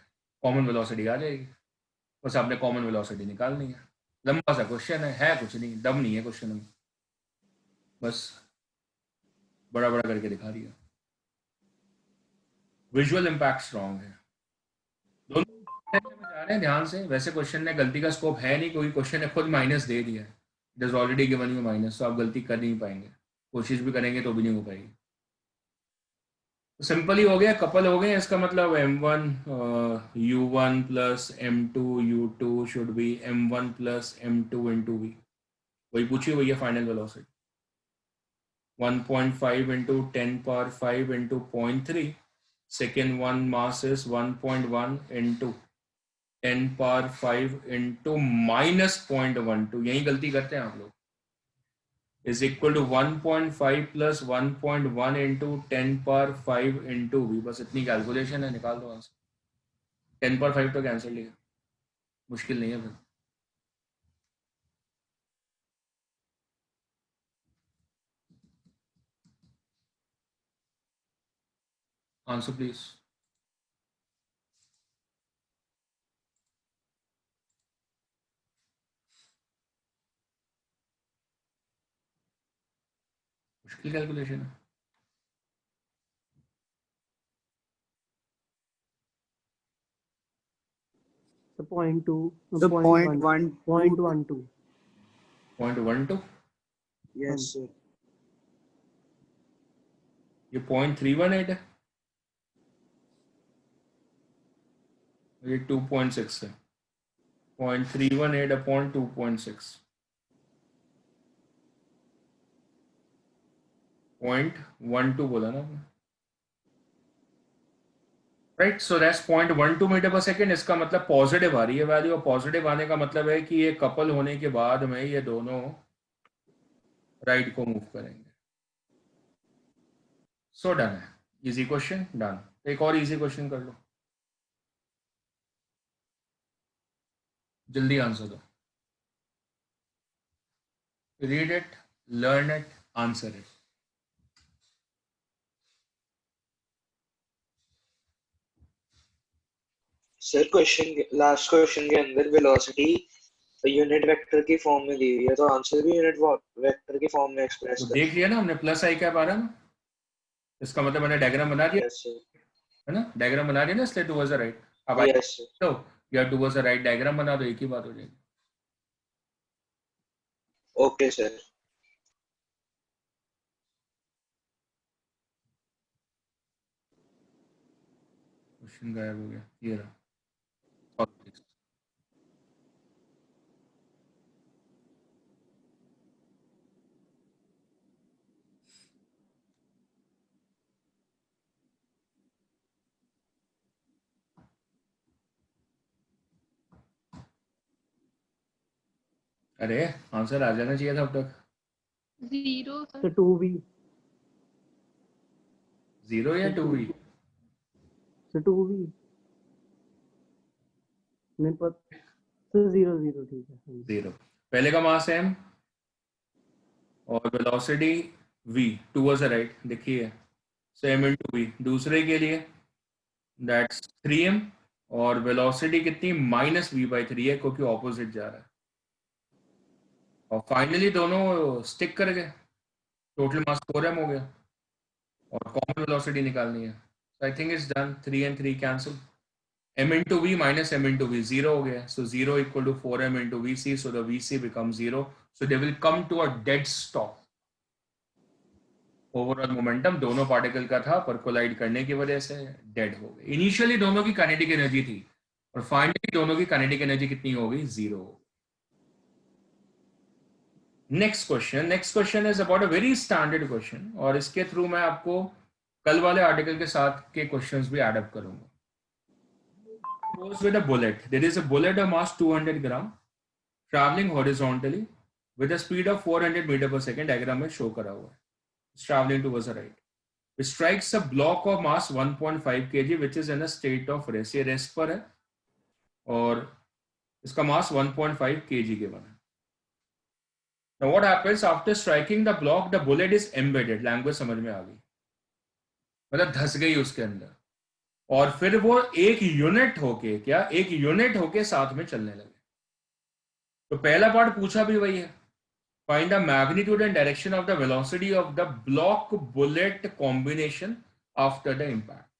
कॉमन वेलोसिटी आ जाएगी, बस आपने कॉमन वेलोसिटी निकालनी है। लंबा सा क्वेश्चन है कुछ नहीं, दम नहीं है क्वेश्चन में, बस बड़ा बड़ा करके दिखा दिया। विजुअल इम्पैक्ट स्ट्रॉन्ग है। दोनों में जा रहे हैं ध्यान से। वैसे क्वेश्चन में गलती का स्कोप है नहीं, क्योंकि क्वेश्चन ने खुद माइनस दे दिया है। It is already given you minus, तो आप गलती कर नहीं पाएंगे, कोशिश भी करेंगे तो भी नहीं हो पाएगी। सिंपल ही हो गया, कपल हो गए। इसका मतलब m1 u1 plus m2 u2 should be m1 plus m2 into v। वही पूछी हुई है final velocity. 1.5 into 10 power 5 into 0.3। Second one mass is 1.1 into 10 power 5 into -0.12। यही गलती करते हैं आप लोग। is equal to 1.5 plus 1.1 into 10 power 5 into v। बस इतनी कैलकुलेशन है, निकाल दो आंसर। 10 पावर 5 तो कैंसिल ही है, मुश्किल नहीं है फिर। Answer please. मुश्किल कैलकुलेशन है। So 0.2, So 0.1, 0.12. 0.12. 0.12, Yes, sir. ये 0.318 है, ये 2.6 है। 0.318 अपॉन 2.6, 0.12 बोला ना आपने, राइट। सो दैट्स 0.12 मीटर पर सेकेंड। इसका मतलब पॉजिटिव आ रही है वैल्यू, और पॉजिटिव आने का मतलब है कि ये कपल होने के बाद में ये दोनों राइट को मूव करेंगे। सो डन है, इजी क्वेश्चन डन। एक और इजी क्वेश्चन कर लो, जल्दी आंसर दो। Read it, learn it, answer it. Sir question, last question के अंदर वेलोसिटी यूनिट वेक्टर की फॉर्म में दी हुई है, तो आंसर भी यूनिट वेक्टर की फॉर्म में एक्सप्रेस तो कर। देख लिया ना हमने, प्लस आई कैप आ रहा है ना, इसका मतलब मैंने डायग्राम बना दिया यस सर, है ना, डायग्राम बना दिया ना, इसलिए टुवर्ड्स द राइट। अब आई यस सर, तो या टुवर्ड्स द राइट डायग्राम बना दो, एक ही बात हो जाएगी। Okay sir. क्वेश्चन गायब हो गया, ये रहा। अरे आंसर आ जाना चाहिए था अब तक। 0 So sir. 2V. 0 या 2v? So 2V. नहीं पता। So 0 0 ठीक है। 0। पहले का मास m और velocity v, towards the right, देखिए सो m इंटू v। दूसरे के लिए दैट्स 3m, और वेलोसिटी कितनी, -v/3 है क्योंकि ऑपोजिट जा रहा है। और फाइनली दोनों स्टिक कर गए, टोटल मास 4m हो गया, और कॉमन वेलोसिटी निकालनी है। I think it's done, 3 and 3 cancel, m into v minus m into v 0 हो गया, so 0 equal to 4m into vc, so the vc becomes 0, so they will come to a dead stop। Overall momentum दोनों particle का था, पर collide करने की वजह से डेड हो गए। इनिशियली दोनों की काइनेटिक एनर्जी थी, और फाइनली दोनों की काइनेटिक एनर्जी कितनी हो गई, 0। Next question is about a very standard question, और इसके थ्रू मैं आपको कल वाले आर्टिकल के साथ के क्वेश्चंस भी एड अप करूंगा। Goes with a bullet. There is a bullet of mass 200 gram traveling horizontally with a speed of 400 meter per second, diagram में show करा हुआ है। It's traveling towards the right. It strikes a block of mass 1.5 kg which is in a state of rest. ये rest पर है, और इसका mass 1.5 kg के बना है। Now what happens after striking the block? The bullet is embedded. Language समझ में आ गई, मतलब धस गई उसके अंदर, और फिर वो एक यूनिट होके साथ में चलने लगे। तो पहला पार्ट पूछा भी वही है, find the magnitude and direction of the velocity of the block bullet combination after the impact.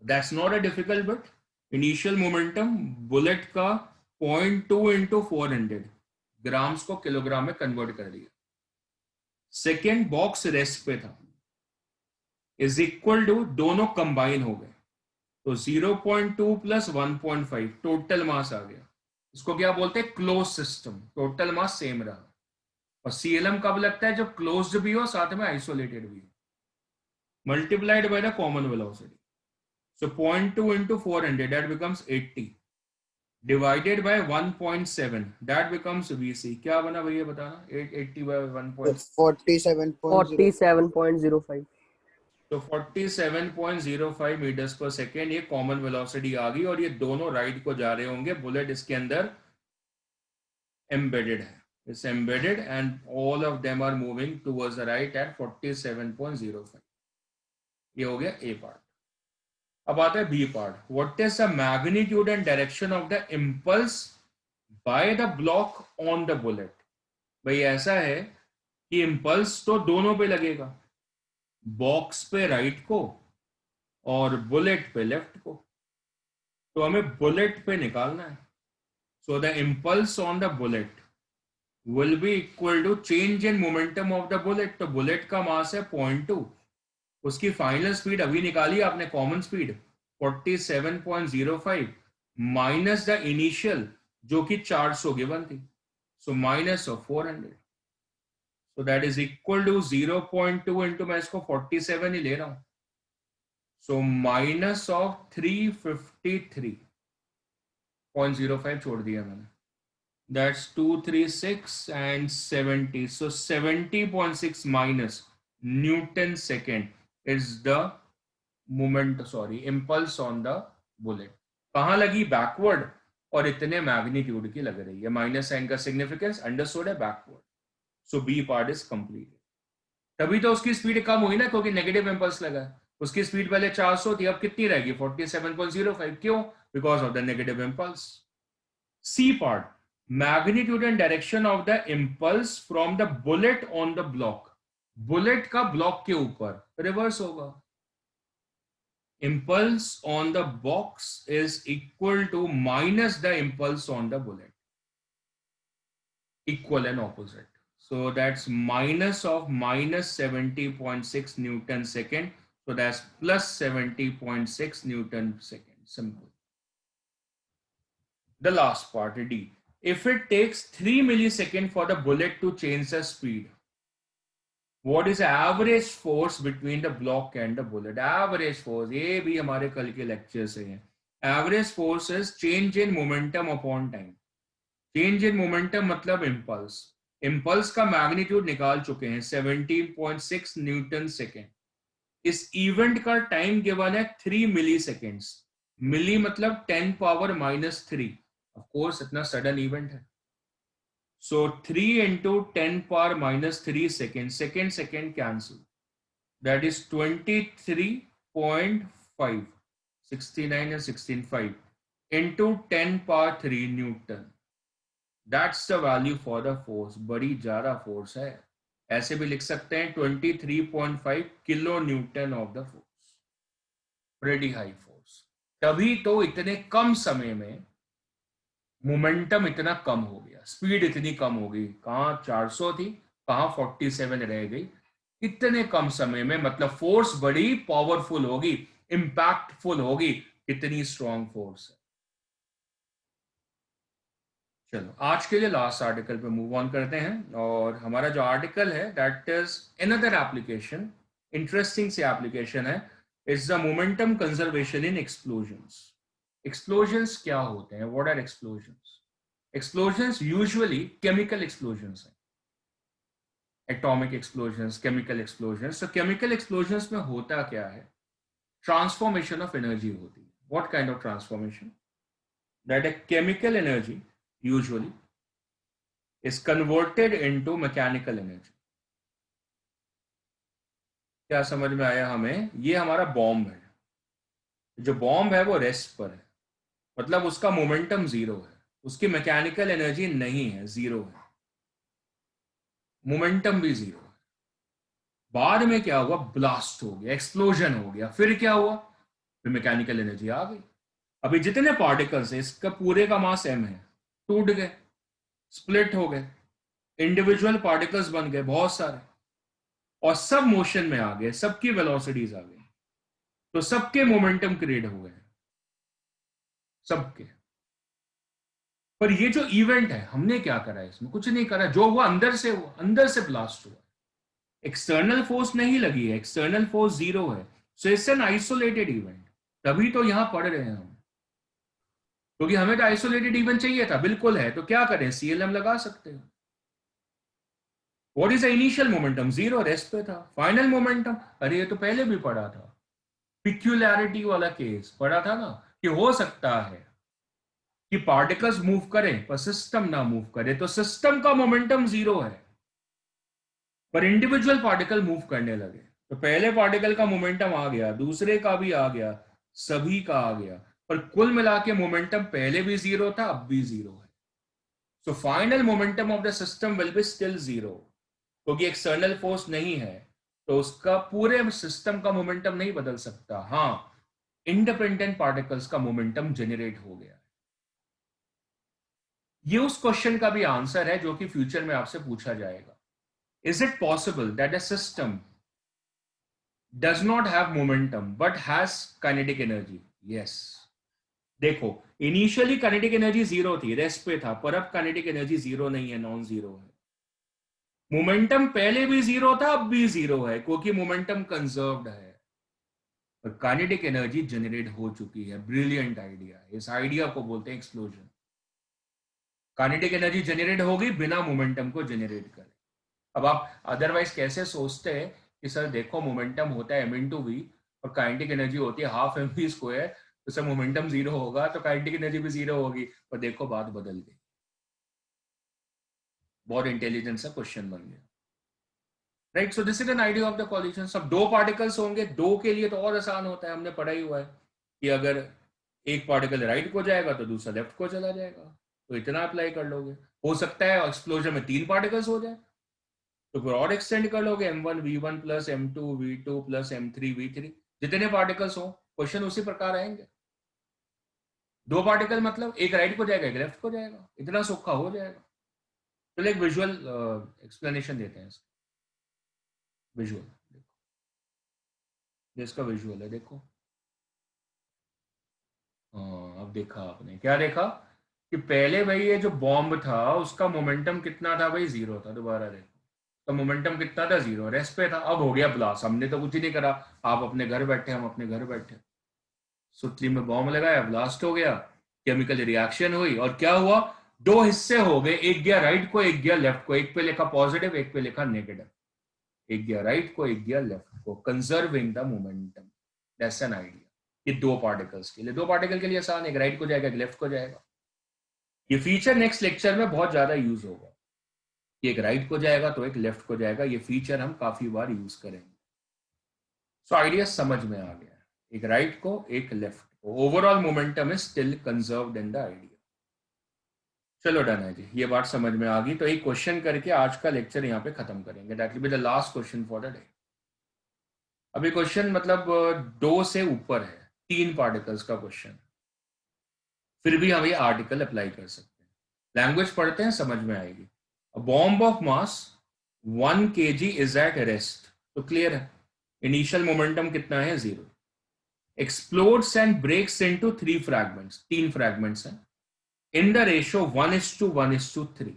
That's not a difficult bit. Initial momentum bullet का 0.2 into 400 ग्राम्स को किलोग्राम में कन्वर्ट कर दिया। सेकेंड बॉक्स रेस्ट पे था, is equal to, दोनों combine हो गए, तो 0.2 प्लस 1.5 टोटल मास आ गया। इसको क्या बोलते हैं, close system, total mass same रहा। और सीएलएम कब लगता है, जब क्लोज्ड भी हो साथ में आइसोलेटेड भी हो, multiplied by the common velocity. So 0.2 into 400 that becomes 80 divided by 1.7 that becomes VC। क्या बना भैया बताना, 80 by 1. 47.0. 47.05. तो 47.05 मीटर्स पर सेकेंड, ये कॉमन वेलोसिटी आ गई, और ये दोनों राइट को जा रहे होंगे। बुलेट इसके अंदर एम्बेडेड है, it's embedded, and all of them are moving towards the right at 47.05। ये हो गया ए पार्ट। अब आता है B part. What is the magnitude and direction of the impulse by the block on the bullet. भाई ऐसा है कि इम्पल्स तो दोनों पे लगेगा, बॉक्स पे राइट को और बुलेट पे लेफ्ट को, तो हमें बुलेट पे निकालना है. So the impulse on the bullet will be equal to change in momentum of the bullet. तो बुलेट का मास है 0.2, उसकी फाइनल स्पीड अभी निकाली आपने, common speed 47.05 minus the initial जो कि 400 गिवन थी, so minus of 400, so that is equal to 0.2 into, मैं इसको 47 ही ले रहा हूं, सो माइनस ऑफ 353.05 छोड़ दिया मैंने. That's 236 and 70. So 70.6 minus Newton second is the impulse on the bullet. कहाँ लगी? Backward, और इतने मैग्नीट्यूड की लग रही है. माइनस साइन का सिग्निफिकेंस अंडरस्टूड है, backward. So B part is complete. तभी तो उसकी स्पीड कम हुई ना, क्योंकि नेगेटिव इंपल्स लगा. उसकी स्पीड पहले 400 थी, अब कितनी रहेगी? 47.05. क्यों? Because of the negative impulse. C part, magnitude and direction of the impulse from the bullet on the block. Bullet का ब्लॉक के ऊपर रिवर्स होगा. impulse on the box is equal to minus the impulse on the bullet. Equal and opposite. So that's minus of minus 70.6 Newton second. So that's plus 70.6 Newton second. Simple. The last part, D. If it takes 3 milliseconds for the bullet to change the speed, what is the average force between the block and the bullet? Average force, ये भी हमारे कल के lecture से है. Average force is change in momentum upon time. Change in momentum मतलब impulse. Impulse का magnitude निकाल चुके हैं 17.6 न्यूटन सेकेंड. इस इवेंट का टाइम गिवन है 3 milliseconds. मिली मतलब 10 पावर माइनस 3. Of course, इतना सडन इवेंट है. So 3 into 10 power minus 3 seconds. Second cancel. That is 23.5. 69 and 16.5 into 10 power 3 Newton. That's the value for the force. बड़ी ज्यादा force है. ऐसे भी लिख सकते हैं 23.5 kilo Newton of the force. Pretty high force. तभी तो इतने कम समय में मोमेंटम इतना कम हो गया, स्पीड इतनी कम हो गई. कहां 400 थी, कहां 47 रह गई. इतने कम समय में, मतलब फोर्स बड़ी पावरफुल होगी, इंपैक्टफुल होगी. कितनी स्ट्रॉन्ग फोर्स है. चलो आज के लिए लास्ट आर्टिकल पे मूव ऑन करते हैं. और हमारा जो आर्टिकल है that is another application, interesting सी एप्लीकेशन है. It's the momentum conservation in explosions. Explosions क्या होते हैं? What are explosions? Explosions usually chemical explosions हैं. Atomic explosions, chemical explosions. तो केमिकल एक्सप्लोजन्स में होता क्या है? ट्रांसफॉर्मेशन ऑफ एनर्जी होती है. What kind of transformation? That a chemical energy usually is converted into mechanical energy. क्या समझ में आया हमें? ये हमारा बॉम्ब है. जो बॉम्ब है वो रेस्ट पर है, मतलब उसका मोमेंटम जीरो है, उसकी मैकेनिकल एनर्जी नहीं है, जीरो है, मोमेंटम भी जीरो है. बाद में क्या हुआ? ब्लास्ट हो गया, एक्सप्लोजन हो गया. फिर क्या हुआ? फिर मैकेनिकल एनर्जी आ गई. अभी जितने पार्टिकल्स है, इसका पूरे का मास m है, टूट गए, स्प्लिट हो गए, इंडिविजुअल पार्टिकल्स बन गए बहुत सारे, और सब मोशन में आ गए, सबकी वेलोसिटीज आ गई. तो सबके मोमेंटम क्रिएट हो गए, सबके. पर ये जो इवेंट है, हमने क्या करा? इसमें कुछ नहीं करा. जो हुआ अंदर से हुआ, अंदर से ब्लास्ट हुआ. एक्सटर्नल फोर्स नहीं लगी है, एक्सटर्नल फोर्स जीरो है. So it's an isolated event. तभी तो यहां पढ़ रहे हैं हम, क्योंकि हमें तो आइसोलेटेड इवेंट चाहिए था. बिल्कुल है, तो क्या करें? CLM लगा सकते हो. What is the initial momentum? Zero, rest पे था. फाइनल मोमेंटम, अरे ये तो पहले भी पढ़ा था, पिक्यूलैरिटी वाला केस पढ़ा था ना, कि हो सकता है कि पार्टिकल्स मूव करें पर सिस्टम ना मूव करे. तो सिस्टम का मोमेंटम जीरो है, पर इंडिविजुअल पार्टिकल मूव करने लगे. तो पहले पार्टिकल का मोमेंटम आ गया, दूसरे का भी आ गया, सभी का आ गया, पर कुल मिला के मोमेंटम पहले भी जीरो था, अब भी जीरो है. So final momentum of the system will be still zero. क्योंकि एक्सटर्नल फोर्स नहीं है तो उसका पूरे सिस्टम का मोमेंटम नहीं बदल सकता। हाँ, इंडिपेंडेंट पार्टिकल्स का मोमेंटम जनरेट हो गया। ये उस क्वेश्चन का भी आंसर है जो कि फ्यूचर में आपसे पूछा जाएगा। Is it possible that a system does not have momentum but has kinetic energy? Yes. देखो, इनिशियली काइनेटिक एनर्जी जीरो थी, रेस्ट पे था, पर अब काइनेटिक एनर्जी जीरो नहीं है, नॉन जीरो है। मोमेंटम पहले भी जीरो था, अब भी जीरो है, क्योंकि मोमेंटम कंजर्व्ड है, पर काइनेटिक एनर्जी जनरेट हो चुकी है। Brilliant idea. इस आइडिया को बोलते हैं एक्सप्लोजन। काइनेटिक एनर्जी जनरेट होगी बिना मोमेंटम को जनरेट करे। अब आप अदरवाइज कैसे सोचते हैं कि सर देखो मोमेंटम होता है m/v और काइनेटिक एनर्जी होती है हाफ mv², तो सर मोमेंटम जीरो होगा तो काइनेटिक एनर्जी भी जीरो होगी, पर देखो बात बदल गई। बहुत इंटेलिजेंट सा क्वेश्चन बन गया, right? So this is an idea of the collision. सब दो पार्टिकल्स होंगे, दो के लिए तो और आसान होता है, हमने पढ़ा ही हुआ है कि अगर एक पार्टिकल राइट को जाएगा तो दूसरा लेफ्ट को चला जाएगा, तो इतना अप्लाई कर लोगे। हो सकता है एक्सप्लोजन में 3 पार्टिकल्स हो जाए तो फिर और एक्सटेंड कर लोगे, m1v1 plus m2v2 plus m3v3, जितने पार्टिकल्स हो क्वेश्चन उसी प्रकार आएंगे। 2 पार्टिकल मतलब एक राइट को जाएगा एक लेफ्ट को जाएगा, इतना सूखा हो जाएगा। तो एक विजुअल एक्सप्लेनेशन देते हैं इसका। विजुअल देखो, इसका विजुअल है, देखो। हाँ, अब देखा आपने, क्या देखा कि पहले भाई ये जो बॉम्ब था उसका मोमेंटम कितना था भाई? जीरो था। दोबारा देखो तो मोमेंटम कितना था? जीरो, रेस्ट पे था। अब हो गया ब्लास्ट, हमने तो कुछ ही नहीं करा, आप अपने घर बैठे, हम अपने घर बैठे, सुतली में बॉम्ब लगाया, ब्लास्ट हो गया, केमिकल रिएक्शन हुई और क्या हुआ? 2 हिस्से हो गए, एक गया राइट को एक गया लेफ्ट को, एक पे लिखा पॉजिटिव एक पे लिखा नेगेटिव, एक गया राइट को एक गया लेफ्ट को, conserving the momentum. That's an idea. ये 2 पार्टिकल्स के लिए, 2 पार्टिकल के लिए आसान, एक राइट को जाएगा एक लेफ्ट को जाएगा। ये फीचर नेक्स्ट लेक्चर में बहुत ज्यादा यूज होगा, एक राइट को जाएगा तो एक लेफ्ट को जाएगा। ये फीचर हम काफी बार यूज करेंगे। सो आइडिया समझ में आ गया, एक राइट को एक लेफ्ट को, overall momentum is still conserved in the idea. चलो डन है जी, ये बात समझ में आ गई। तो एक क्वेश्चन करके आज का लेक्चर यहाँ पे खत्म करेंगे। That will be the last question for the day. अभी क्वेश्चन मतलब 2 से ऊपर है, 3 पार्टिकल्स का क्वेश्चन, फिर भी हम ये आर्टिकल अप्लाई कर सकते हैं। लैंग्वेज पढ़ते हैं, समझ में आएगी। A bomb of mass 1 kg is at rest, तो क्लियर है। इनिशियल मोमेंटम कितना है? 0। Explodes and breaks into 3 fragments, 3 fragments हैं, इन द रेशियो 1:1:3।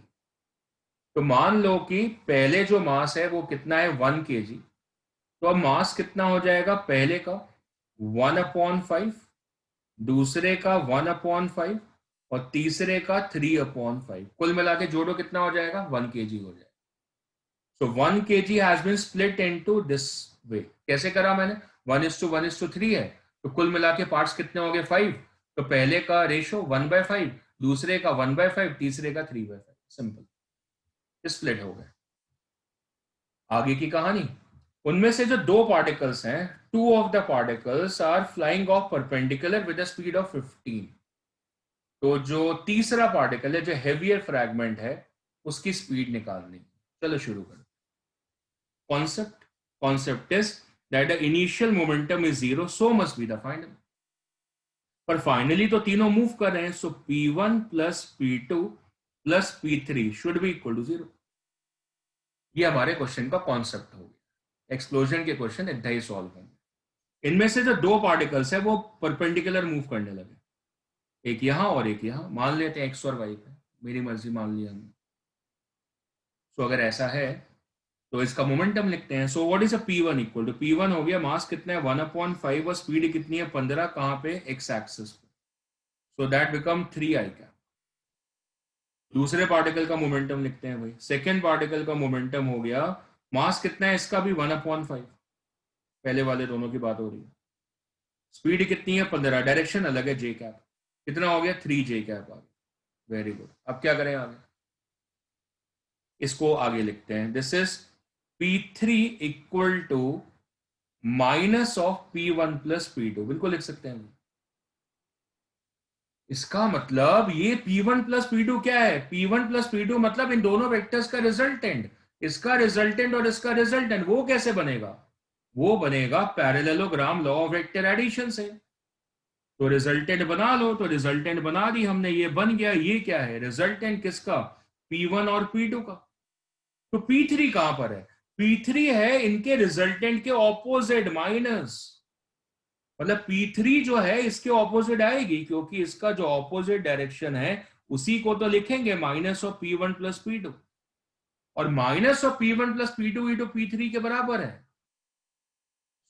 तो मान लो कि पहले जो मास है वो कितना है? 1 kg। तो अब मास कितना हो जाएगा? पहले का 1/5, दूसरे का 1/5 और तीसरे का 3/5। कुल मिला के जोड़ो कितना हो जाएगा? 1 kg हो जाएगा। So 1 kg has been split into this way. कैसे करा मैंने? 1:1:3 है, तो कुल मिला के पार्ट्स कितने हो गए? 5। तो पहले का रेशो 1/5, दूसरे का 1/5, तीसरे का 3/5। सिंपल, स्प्लिट हो गए। आगे की कहानी, उनमें से जो 2 पार्टिकल्स हैं, 2 of the particles are flying off perpendicular with the speed of 15। तो जो तीसरा पार्टिकल है, जो हेवियर फ्रैगमेंट है, उसकी स्पीड निकालनी। चलो शुरू करो। Concept is that the initial momentum is 0, so must be the final. पर फाइनली तो तीनों मूव कर रहे हैं, so P1 plus P2 plus P3 should be equal to 0। ये हमारे क्वेश्चन का कॉन्सेप्ट हो गया। एक्सप्लोजन के क्वेश्चन इतना ही सॉल्व होंगे। इनमें से जो 2 पार्टिकल्स है वो परपेंडिकुलर मूव करने लगे, एक यहां और एक यहां। मान लेते हैं एक्स और वाई पे, मेरी मर्जी मान लिया हमने। सो अगर ऐसा है तो इसका मोमेंटम लिखते हैं। So what is a P1 equal to, P1 हो गया, मास कितना है? 1/5 और स्पीड कितनी है? 15। कहां पे? एक्स एक्सिस पे। So that become 3i cap. दूसरे पार्टिकल का मोमेंटम लिखते हैं भाई। सेकेंड पार्टिकल का मोमेंटम हो गया, मास कितना है इसका भी? 1/5। पहले वाले दोनों की बात हो रही है। स्पीड कितनी है? 15। डायरेक्शन अलग है, जे कैप। कितना हो गया? 3j कैप आ गया। Very good. अब क्या करें आगे? इसको आगे लिखते हैं। This is P3 equal to minus of P1 plus P2। बिल्कुल लिख सकते हैं। इसका मतलब ये P1 प्लस P2 क्या है? P1 प्लस P2 मतलब इन दोनों वेक्टर्स का रिजल्टेंट। इसका रिजल्टेंट और इसका रिजल्टेंट, वो कैसे बनेगा? वो बनेगा parallelogram law of vector addition से। तो रिजल्टेंट बना लो, तो रिजल्टेंट बना दी हमने, ये बन गया। ये क्या है? रिजल्टेंट किसका? P1 और P2 का। तो P3 कहां पर है? P3 है इनके रिजल्टेंट के ऑपोजिट, माइनस। मतलब P3 जो है इसके ऑपोजिट आएगी, क्योंकि इसका जो ऑपोजिट डायरेक्शन है उसी को तो लिखेंगे, minus of P1 plus P2। और minus of P1 plus P2 ये तो P3 के बराबर है।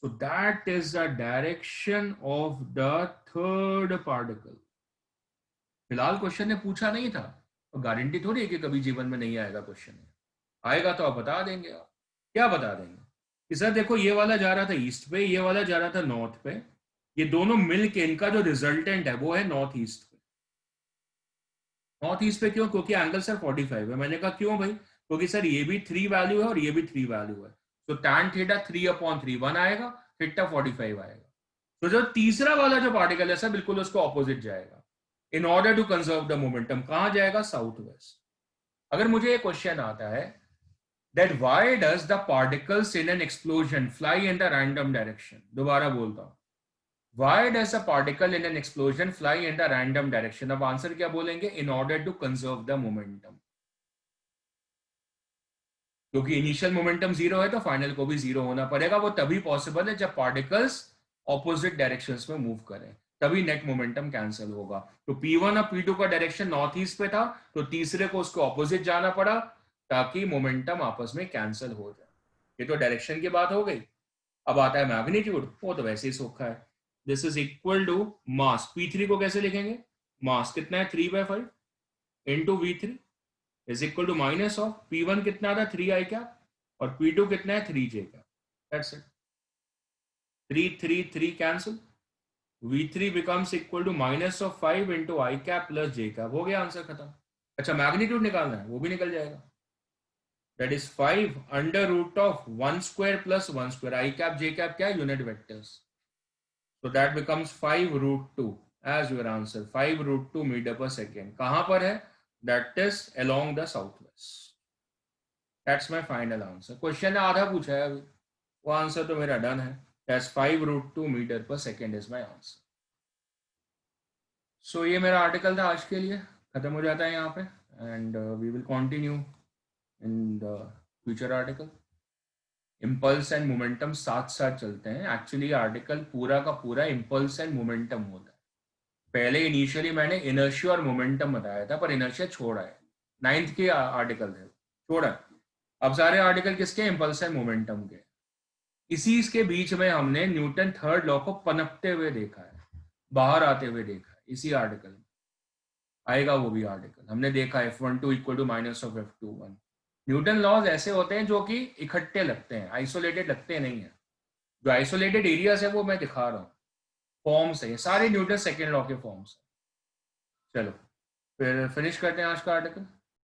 So that is the direction of the third particle. फिलहाल क्वेश्चन ने पूछा नहीं था, तो गारंटी थोड़ी है कि कभी जीवन में नहीं आएगा क्वेश्चन। आएगा तो आप बता देंगे। आप क्या बता देंगे कि सर देखो ये वाला जा रहा था ईस्ट पे, ये वाला जा रहा था नॉर्थ पे, ये दोनों मिलके इनका जो रिजल्टेंट है वो है नॉर्थ ईस्ट पे। नॉर्थ ईस्ट पे क्यों? क्योंकि एंगल सर 45 है। मैंने कहा क्यों भाई? क्योंकि सर ये भी 3 वैल्यू है और ये भी 3 वैल्यू है। तो tan थीटा 3/3 1 आएगा, थीटा 45 आएगा। तो जो तीसरा वाला जो पार्टिकल है सर बिल्कुल उसको ऑपोजिट जाएगा। In order to conserve the momentum कहां जाएगा? South west. अगर मुझे ये क्वेश्चन आता है that why does the particles in an explosion fly in the random direction, दोबारा बोलता हूं, why does a particle in an explosion fly in the random direction? अब आंसर क्या बोलेंगे? in order to conserve the momentum। क्योंकि initial momentum 0 है तो final को भी 0 होना पड़ेगा। वो तभी पॉसिबल है जब पार्टिकल्स ऑपोजिट डायरेक्शंस में मूव करें, तभी नेट मोमेंटम कैंसिल होगा। तो P1 और P2 का डायरेक्शन नॉर्थ ईस्ट पे था, तो तीसरे को उसको ऑपोजिट जाना पड़ा ताकि मोमेंटम आपस में कैंसिल हो जाए। ये तो डायरेक्शन की बात हो गई। अब आता है मैग्नीट्यूड, वो तो वैसे ही सोखा है। This is equal to mass. P3 को कैसे लिखेंगे? मास कितना है? 3/5 into V3 is equal to minus of P1 कितना था? 3i कैप, और P2 कितना है? 3j cap. That's it. 3 3 3 cancel, V3 becomes equal to minus of 5 into i cap plus j cap। हो गया आंसर खत्म। अच्छा मैग्नीट्यूड निकालना है, वो भी निकल जाएगा। That is 5 under root of 1 square plus 1 square। i cap j cap क्या है? Unit vectors. So that becomes 5 root 2 as your answer। 5 root 2 metre पर सेकेंड। कहां पर है? That is along the southwest। That's my final answer। Question ने आधा पूछा है अभी, वो आंसर तो मेरा डन है। That's 5 root 2 मीटर पर second is my answer। So ये मेरा आर्टिकल था आज के लिए, खत्म हो जाता है यहाँ पे। And we will continue in the future article. Impulse and momentum साथ साथ चलते हैं। एक्चुअली आर्टिकल पूरा का पूरा इम्पल्स एंड मोमेंटम होता है। पहले इनिशियली मैंने इनर्शिया और मोमेंटम बताया था, पर इनर्शिया छोड़ा है। 9th के आर्टिकल थे, छोड़ा। अब सारे आर्टिकल किसके? इम्पल्स एंड मोमेंटम के। इसी के बीच में हमने न्यूटन थर्ड लॉ को पनपते हुए देखा है, बाहर आते हुए देखा है। इसी आर्टिकल में आएगा वो भी आर्टिकल। हमने देखा F12 equal to minus of F21। Newton laws ऐसे होते हैं जो कि इकट्ठे लगते हैं, आइसोलेटेड लगते नहीं है। जो आइसोलेटेड एरियाज है वो मैं दिखा रहा हूँ, फॉर्म्स है, सारे न्यूटन सेकेंड लॉ के फॉर्म्स है। चलो फिर फिनिश करते हैं आज का आर्टिकल।